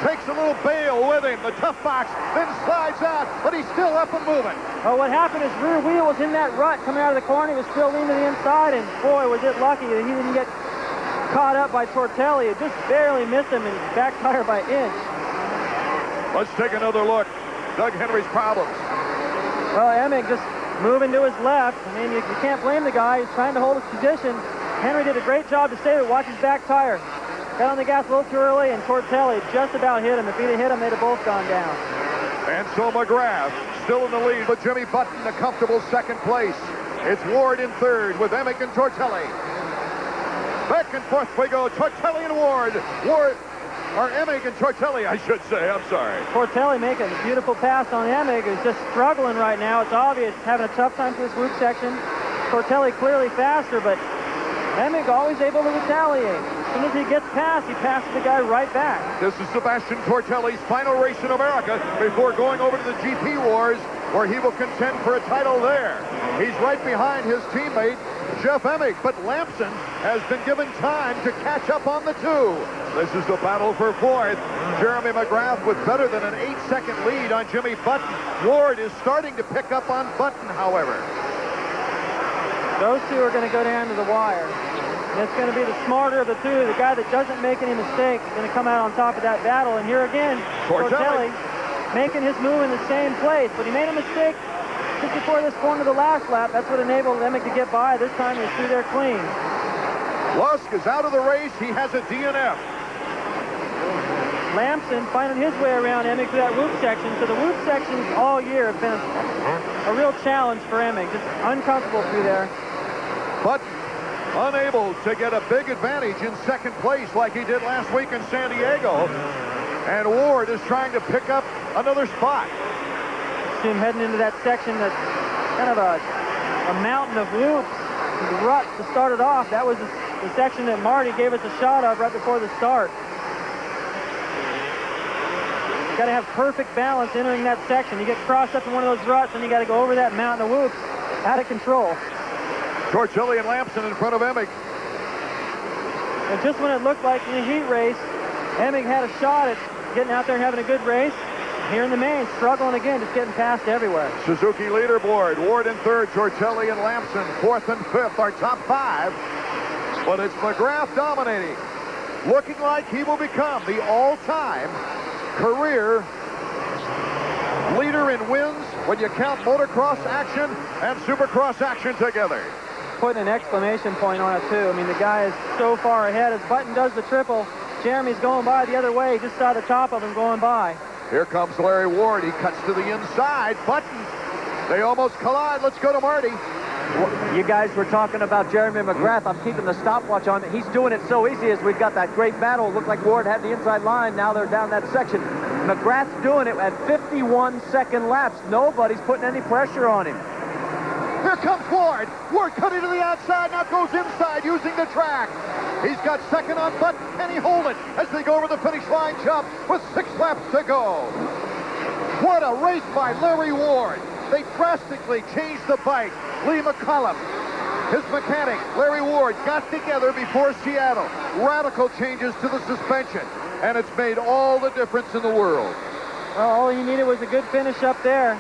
takes a little bail with him, the tough box, then slides out, but he's still up and moving. Well, what happened is rear wheel was in that rut coming out of the corner. He was still leaning to the inside, and boy, was it lucky that he didn't get caught up by Tortelli. It just barely missed him and back tire by an inch. Let's take another look. Doug Henry's problems. Well, Emig just moving to his left. I mean, you can't blame the guy. He's trying to hold his position. Henry did a great job to save it. Watch his back tire. Got on the gas a little too early, and Tortelli just about hit him. If he'd have hit him, they'd have both gone down. And so McGrath still in the lead, but Jimmy Button a comfortable second place. It's Ward in third with Emick and Tortelli. Back and forth we go. Tortelli and Ward. Or Emick and Tortelli, I should say. I'm sorry. Tortelli making a beautiful pass on Emick. He's just struggling right now. It's obvious he's having a tough time for this whoop section. Tortelli clearly faster, but Emick always able to retaliate. As soon as he gets past, he passes the guy right back. This is Sebastian Tortelli's final race in America before going over to the GP Wars, where he will contend for a title there. He's right behind his teammate, Jeff Emick, but Lampson has been given time to catch up on the two. This is the battle for fourth. Jeremy McGrath with better than an 8-second lead on Jimmy Button. Ward is starting to pick up on Button, however. Those two are going to go down to the wire. And it's going to be the smarter of the two. The guy that doesn't make any mistakes is going to come out on top of that battle. And here again, Tortelli making his move in the same place. But he made a mistake just before this corner of the last lap. That's what enabled Emick to get by. This time he's through there clean. Lusk is out of the race. He has a DNF. Lampson finding his way around Emick through that whoop section. So the whoop sections all year have been a real challenge for Emick. Just uncomfortable through there. But unable to get a big advantage in second place like he did last week in San Diego. And Ward is trying to pick up another spot. See him heading into that section that's kind of a mountain of loops. The ruts to start it off. That was the section that Marty gave us a shot of right before the start. You got to have perfect balance entering that section. You get crossed up in one of those ruts, and you got to go over that mountain of whoops. Out of control. Tortelli and Lampson in front of Emick. And just when it looked like in a heat race, Emick had a shot at getting out there and having a good race. Here in the main, struggling again, just getting past everywhere. Suzuki leaderboard. Ward in third, Tortelli and Lampson. Fourth and fifth, our top five. But it's McGrath dominating. Looking like he will become the all-time career leader in wins when you count motocross action and supercross action together. Putting an exclamation point on it, too. I mean, the guy is so far ahead. As Button does the triple, Jeremy's going by the other way. He just saw the top of him going by. Here comes Larry Ward. He cuts to the inside. Button, they almost collide. Let's go to Marty. You guys were talking about Jeremy McGrath. I'm keeping the stopwatch on. He's doing it so easy as we've got that great battle. It looked like Ward had the inside line. Now they're down that section. McGrath's doing it at 51-second laps. Nobody's putting any pressure on him. Here comes Ward. Ward cutting to the outside, now goes inside using the track. He's got second on Button. Can he hold it as they go over the finish line jump with 6 laps to go? What a race by Larry Ward. They drastically changed the bike. Lee McCollum, his mechanic, Larry Ward, got together before Seattle. Radical changes to the suspension, and it's made all the difference in the world. Well, all he needed was a good finish up there.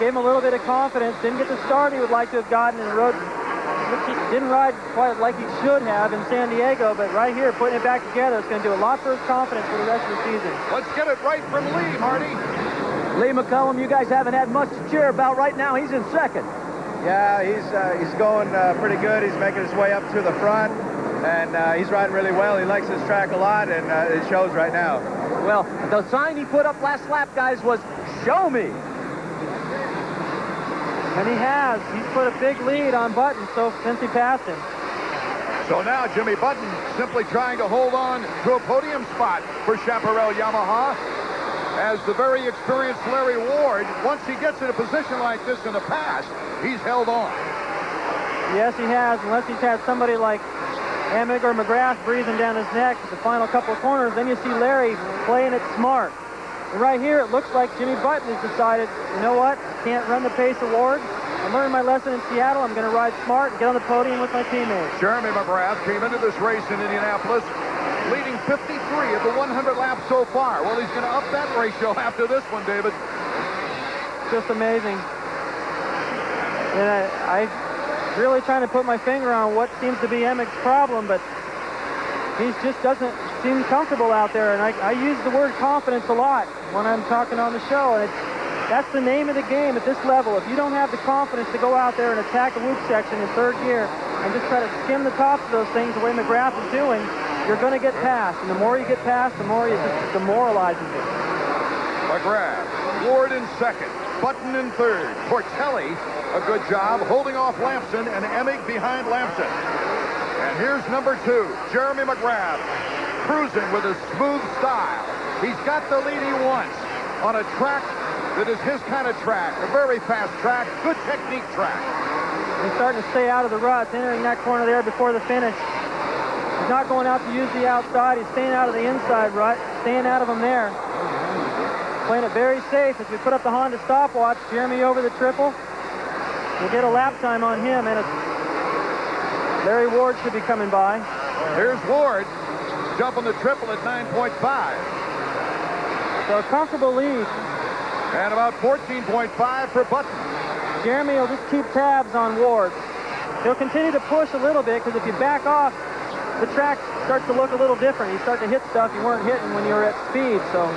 Gave him a little bit of confidence. Didn't get the start he would like to have gotten, and didn't ride quite like he should have in San Diego, but right here, putting it back together, it's going to do a lot for his confidence for the rest of the season. Let's get it right from Lee, Marty. Lee McCollum, you guys haven't had much to cheer about right now. He's in second. Yeah, he's going pretty good. He's making his way up to the front, and he's riding really well. He likes this track a lot, and it shows right now. Well, the sign he put up last lap, guys, was "Show me." And he has. He's put a big lead on Button since he passed him. So now Jimmy Button simply trying to hold on to a podium spot for Chaparral Yamaha, as the very experienced Larry Ward, once he gets in a position like this in the past, he's held on. Yes, he has, unless he's had somebody like Emick or McGrath breathing down his neck at the final couple of corners. Then you see Larry playing it smart. And right here, it looks like Jimmy Button has decided, you know what, can't run the pace of Ward. I learned my lesson in Seattle. I'm going to ride smart and get on the podium with my teammates. Jeremy McGrath came into this race in Indianapolis leading 53 of the 100 laps so far. Well, he's going to up that ratio after this one, David. Just amazing. And I really trying to put my finger on what seems to be Emick's problem, but he just doesn't seem comfortable out there. And I use the word confidence a lot when I'm talking on the show. And That's the name of the game at this level. If you don't have the confidence to go out there and attack the whoop section in third gear and just try to skim the tops of those things the way McGrath is doing, you're going to get past. And the more you get past, the more it just demoralizes you. McGrath, Ward in second, Button in third. Tortelli, a good job holding off Lamson, and Emig behind Lamson. And here's number 2, Jeremy McGrath, cruising with a smooth style. He's got the lead he wants on a track that is his kind of track, a very fast track, good technique track. He's starting to stay out of the ruts, entering that corner there before the finish. He's not going out to use the outside. He's staying out of the inside rut, staying out of them there. Playing it very safe as we put up the Honda stopwatch. Jeremy over the triple. We'll get a lap time on him, and Larry Ward should be coming by. Here's Ward, jumping the triple at 9.5. So a comfortable lead. And about 14.5 for Button. Jeremy will just keep tabs on Ward. He'll continue to push a little bit, because if you back off, the track starts to look a little different. You start to hit stuff you weren't hitting when you were at speed. So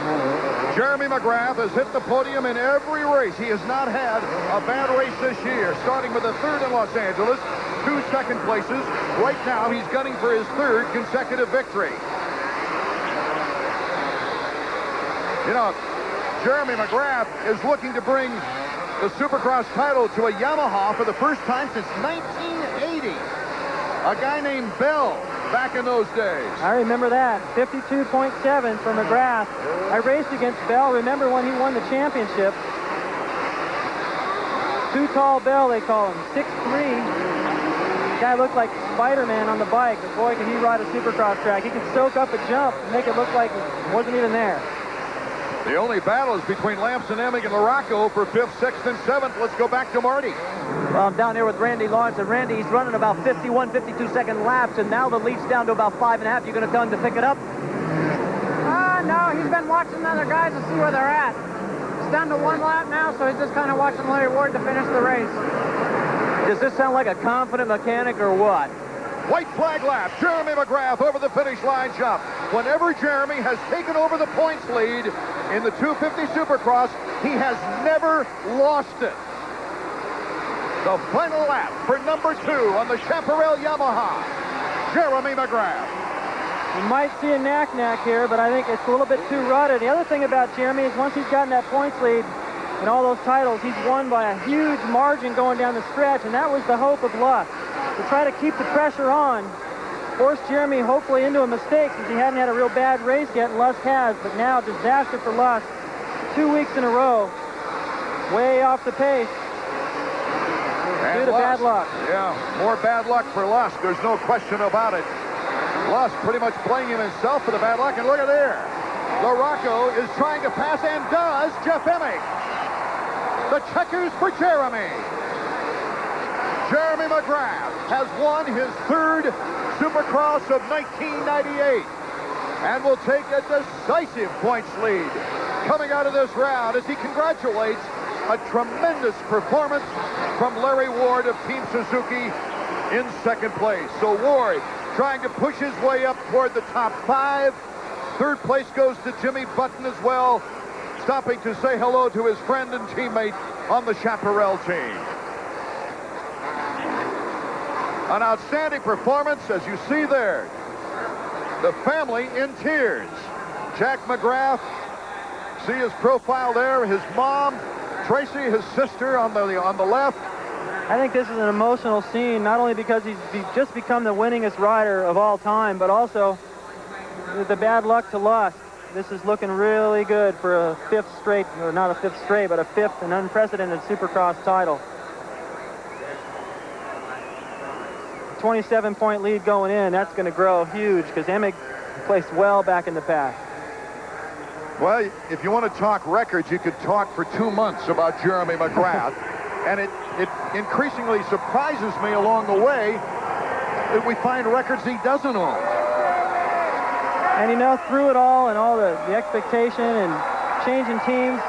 Jeremy McGrath has hit the podium in every race. He has not had a bad race this year, starting with a third in Los Angeles, 2 second places. Right now, he's gunning for his 3rd consecutive victory. You know, Jeremy McGrath is looking to bring the Supercross title to a Yamaha for the first time since 1980. A guy named Bell back in those days. I remember that. 52.7 for McGrath. I raced against Bell. Remember when he won the championship? Too tall Bell, they call him. 6'3". The guy looked like Spider-Man on the bike, but boy, can he ride a Supercross track. He can soak up a jump and make it look like it wasn't even there. The only battle is between Lamson, Emig, and Larocco for 5th, 6th, and 7th. Let's go back to Marty. Well, I'm down here with Randy Lawrence, and Randy, he's running about 51, 52-second laps, and now the lead's down to about 5.5. You going to tell him to pick it up? No, he's been watching the other guys to see where they're at. It's down to 1 lap now, so he's just kind of watching Larry Ward to finish the race. Does this sound like a confident mechanic or what? White flag lap. Jeremy McGrath over the finish line jump. Whenever Jeremy has taken over the points lead in the 250 Supercross, he has never lost it. The final lap for number 2 on the Chaparral Yamaha, Jeremy McGrath. You might see a knack-knack here, but I think it's a little bit too rutted. The other thing about Jeremy is once he's gotten that points lead and all those titles, he's won by a huge margin going down the stretch, and that was the hope of Luss. To try to keep the pressure on, forced Jeremy hopefully into a mistake since he hadn't had a real bad race yet, and Luss has. But now, disaster for Luss. 2 weeks in a row, way off the pace. Due to bad luck. Yeah, more bad luck for Luss. There's no question about it. Luss pretty much blaming himself for the bad luck. And look at there. Larocco is trying to pass, and does Jeff Emig. The checkers for Jeremy. Jeremy McGrath has won his 3rd Supercross of 1998 and will take a decisive points lead coming out of this round as he congratulates a tremendous performance from Larry Ward of Team Suzuki in 2nd place. So Ward trying to push his way up toward the top 5. 3rd place goes to Jimmy Button as well, stopping to say hello to his friend and teammate on the Chaparral team. An outstanding performance, as you see there. The family in tears. Jack McGrath, see his profile there. His mom, Tracy, his sister on the left. I think this is an emotional scene, not only because he's just become the winningest rider of all time, but also with the bad luck to Luss. This is looking really good for a 5th straight, or not a 5th straight, but a 5th and unprecedented Supercross title. 27-point lead going in. That's going to grow huge because Emig placed well back in the pack. Well, if you want to talk records, you could talk for 2 months about Jeremy McGrath. And it increasingly surprises me along the way that we find records he doesn't own. And you know, through it all and all the expectation and changing teams,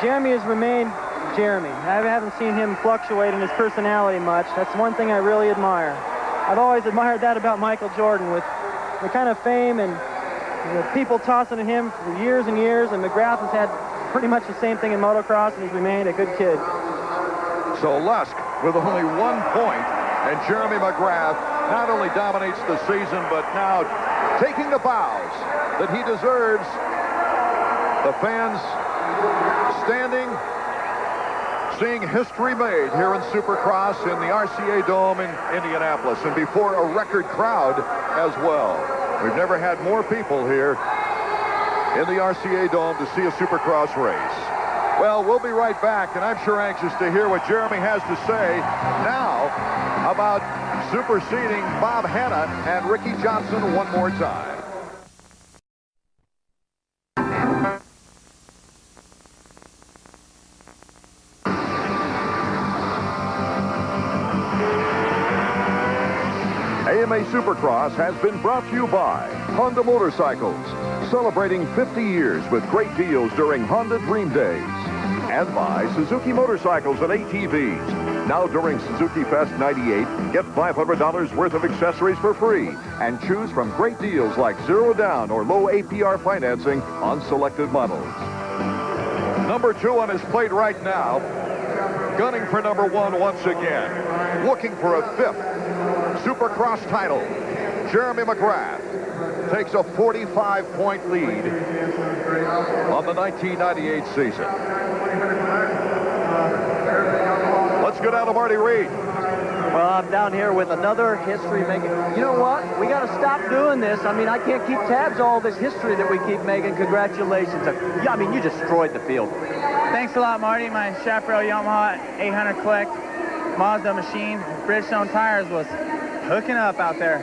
Jeremy has remained Jeremy. I haven't seen him fluctuate in his personality much. That's one thing I really admire. I've always admired that about Michael Jordan, with the kind of fame and the people tossing at him for years and years, and McGrath has had pretty much the same thing in motocross, and he's remained a good kid. So Lusk with only 1 point, and Jeremy McGrath not only dominates the season, but now taking the bows that he deserves. The fans standing, seeing history made here in Supercross in the RCA Dome in Indianapolis, and before a record crowd as well. We've never had more people here in the RCA Dome to see a Supercross race. Well, we'll be right back, and I'm sure anxious to hear what Jeremy has to say now about superseding Bob Hanna and Ricky Johnson one more time. AMA Supercross has been brought to you by Honda Motorcycles, celebrating 50 years with great deals during Honda Dream Days. And by Suzuki Motorcycles and ATVs. Now during Suzuki Fest 98, get $500 worth of accessories for free and choose from great deals like zero down or low APR financing on selected models. Number 2 on his plate right now, gunning for number 1 once again, looking for a 5th Supercross title. Jeremy McGrath takes a 45-point lead on the 1998 season. Let's go down to Marty Reed. Well, I'm down here with another history making. You know what? We got to stop doing this. I mean, I can't keep tabs of all this history that we keep making. Congratulations. Yeah, I mean, you destroyed the field. Thanks a lot, Marty. My Chaparral Yamaha 800 Collect Mazda machine, Bridgestone tires was hooking up out there.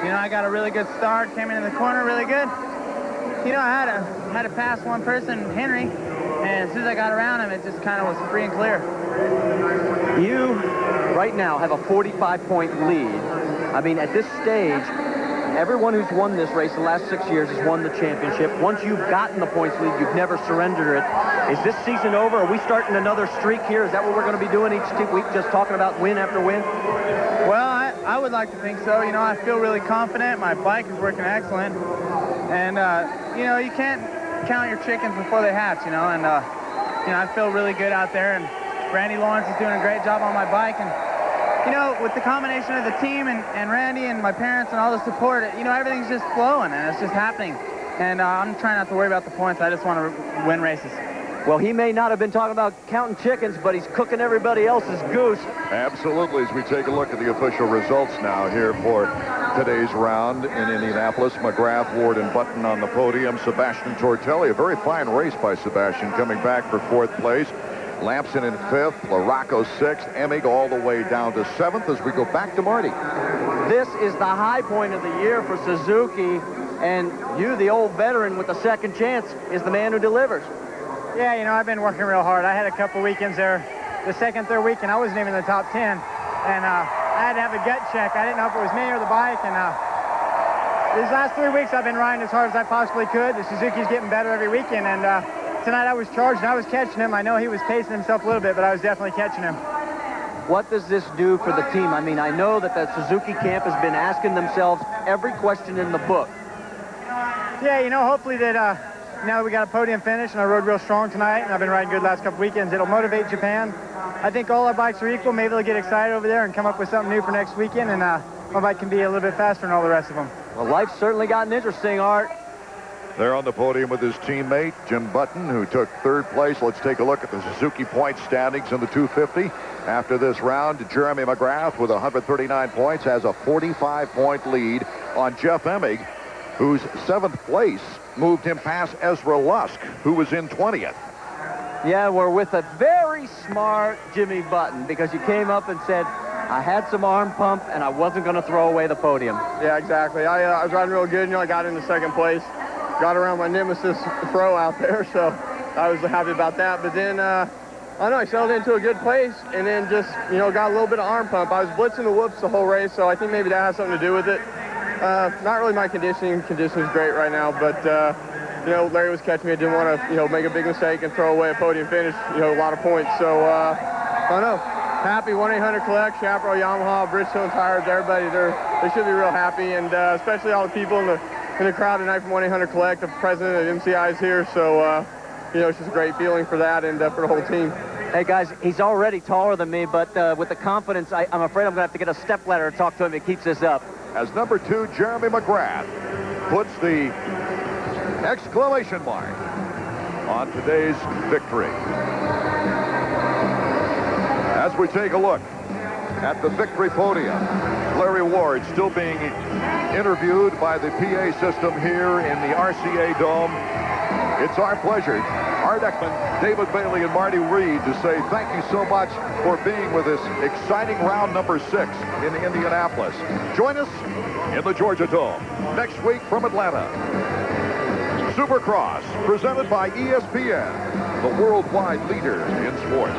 You know, I got a really good start, came into the corner really good. You know, I had to pass one person, Henry, and as soon as I got around him, it just kind of was free and clear. You, right now, have a 45-point lead. I mean, at this stage, everyone who's won this race the last 6 years has won the championship. Once you've gotten the points lead, you've never surrendered it. Is this season over? Are we starting another streak here? Is that what we're going to be doing each week, just talking about win after win? Well, I would like to think so. You know, I feel really confident. My bike is working excellent. And, you know, you can't count your chickens before they hatch, you know. And, you know, I feel really good out there. And Randy Lawrence is doing a great job on my bike. And, you know, with the combination of the team and Randy and my parents and all the support, you know, everything's just flowing and it's just happening. And I'm trying not to worry about the points. I just want to win races. Well, he may not have been talking about counting chickens, but he's cooking everybody else's goose. Absolutely, as we take a look at the official results now here for today's round in Indianapolis. McGrath, Ward, and Button on the podium. Sebastian Tortelli, a very fine race by Sebastian, coming back for 4th place. Lampson in 5th, LaRocco 6th, Emig all the way down to 7th as we go back to Marty. This is the high point of the year for Suzuki, and you, the old veteran with the second chance, is the man who delivers. Yeah, you know, I've been working real hard. I had a couple weekends there. The second, third weekend, I wasn't even in the top 10. And I had to have a gut check. I didn't know if it was me or the bike. And these last 3 weeks, I've been riding as hard as I possibly could. The Suzuki's getting better every weekend. And tonight I was charged and I was catching him. I know he was pacing himself a little bit, but I was definitely catching him. What does this do for the team? I mean, I know that the Suzuki camp has been asking themselves every question in the book. Yeah, you know, hopefully that now that we got a podium finish and I rode real strong tonight and I've been riding good last couple weekends, it'll motivate Japan. I think all our bikes are equal. Maybe they'll get excited over there and come up with something new for next weekend, and my bike can be a little bit faster than all the rest of them. Well, life's certainly gotten interesting, Art. There on the podium with his teammate, Jim Button, who took 3rd place. Let's take a look at the Suzuki point standings in the 250. After this round, Jeremy McGrath with 139 points has a 45-point lead on Jeff Emig, whose 7th place moved him past Ezra Lusk, who was in 20th. Yeah, we're with a very smart Jimmy Button, because you came up and said, I had some arm pump and I wasn't going to throw away the podium. Yeah, exactly. I was riding real good. You know, I got into 2nd place. Got around my nemesis Pro out there, so I was happy about that. But then, I don't know, I settled into a good place and then just, you know, got a little bit of arm pump. I was blitzing the whoops the whole race, so I think maybe that has something to do with it. Not really my conditioning. Conditioning's great right now, but, you know, Larry was catching me. I didn't want to, you know, make a big mistake and throw away a podium finish, you know, a lot of points. So, I don't know. Happy 1-800 Collect, Chaparral, Yamaha, Bridgestone tires, everybody, they should be real happy, and especially all the people in the crowd tonight from 1-800 Collect. The president of MCI is here, so you know, it's just a great feeling for that and for the whole team. Hey, guys, he's already taller than me, but with the confidence, I'm afraid I'm going to have to get a stepladder to talk to him if he keeps this up. As number 2, Jeremy McGrath puts the exclamation mark on today's victory. As we take a look at the victory podium, Larry Ward still being interviewed by the PA system here in the RCA Dome. It's our pleasure, Art Ekman, David Bailey, and Marty Reed, to say thank you so much for being with us. Exciting round number 6 in Indianapolis. Join us in the Georgia Dome next week from Atlanta. Supercross, presented by ESPN, the worldwide leader in sports.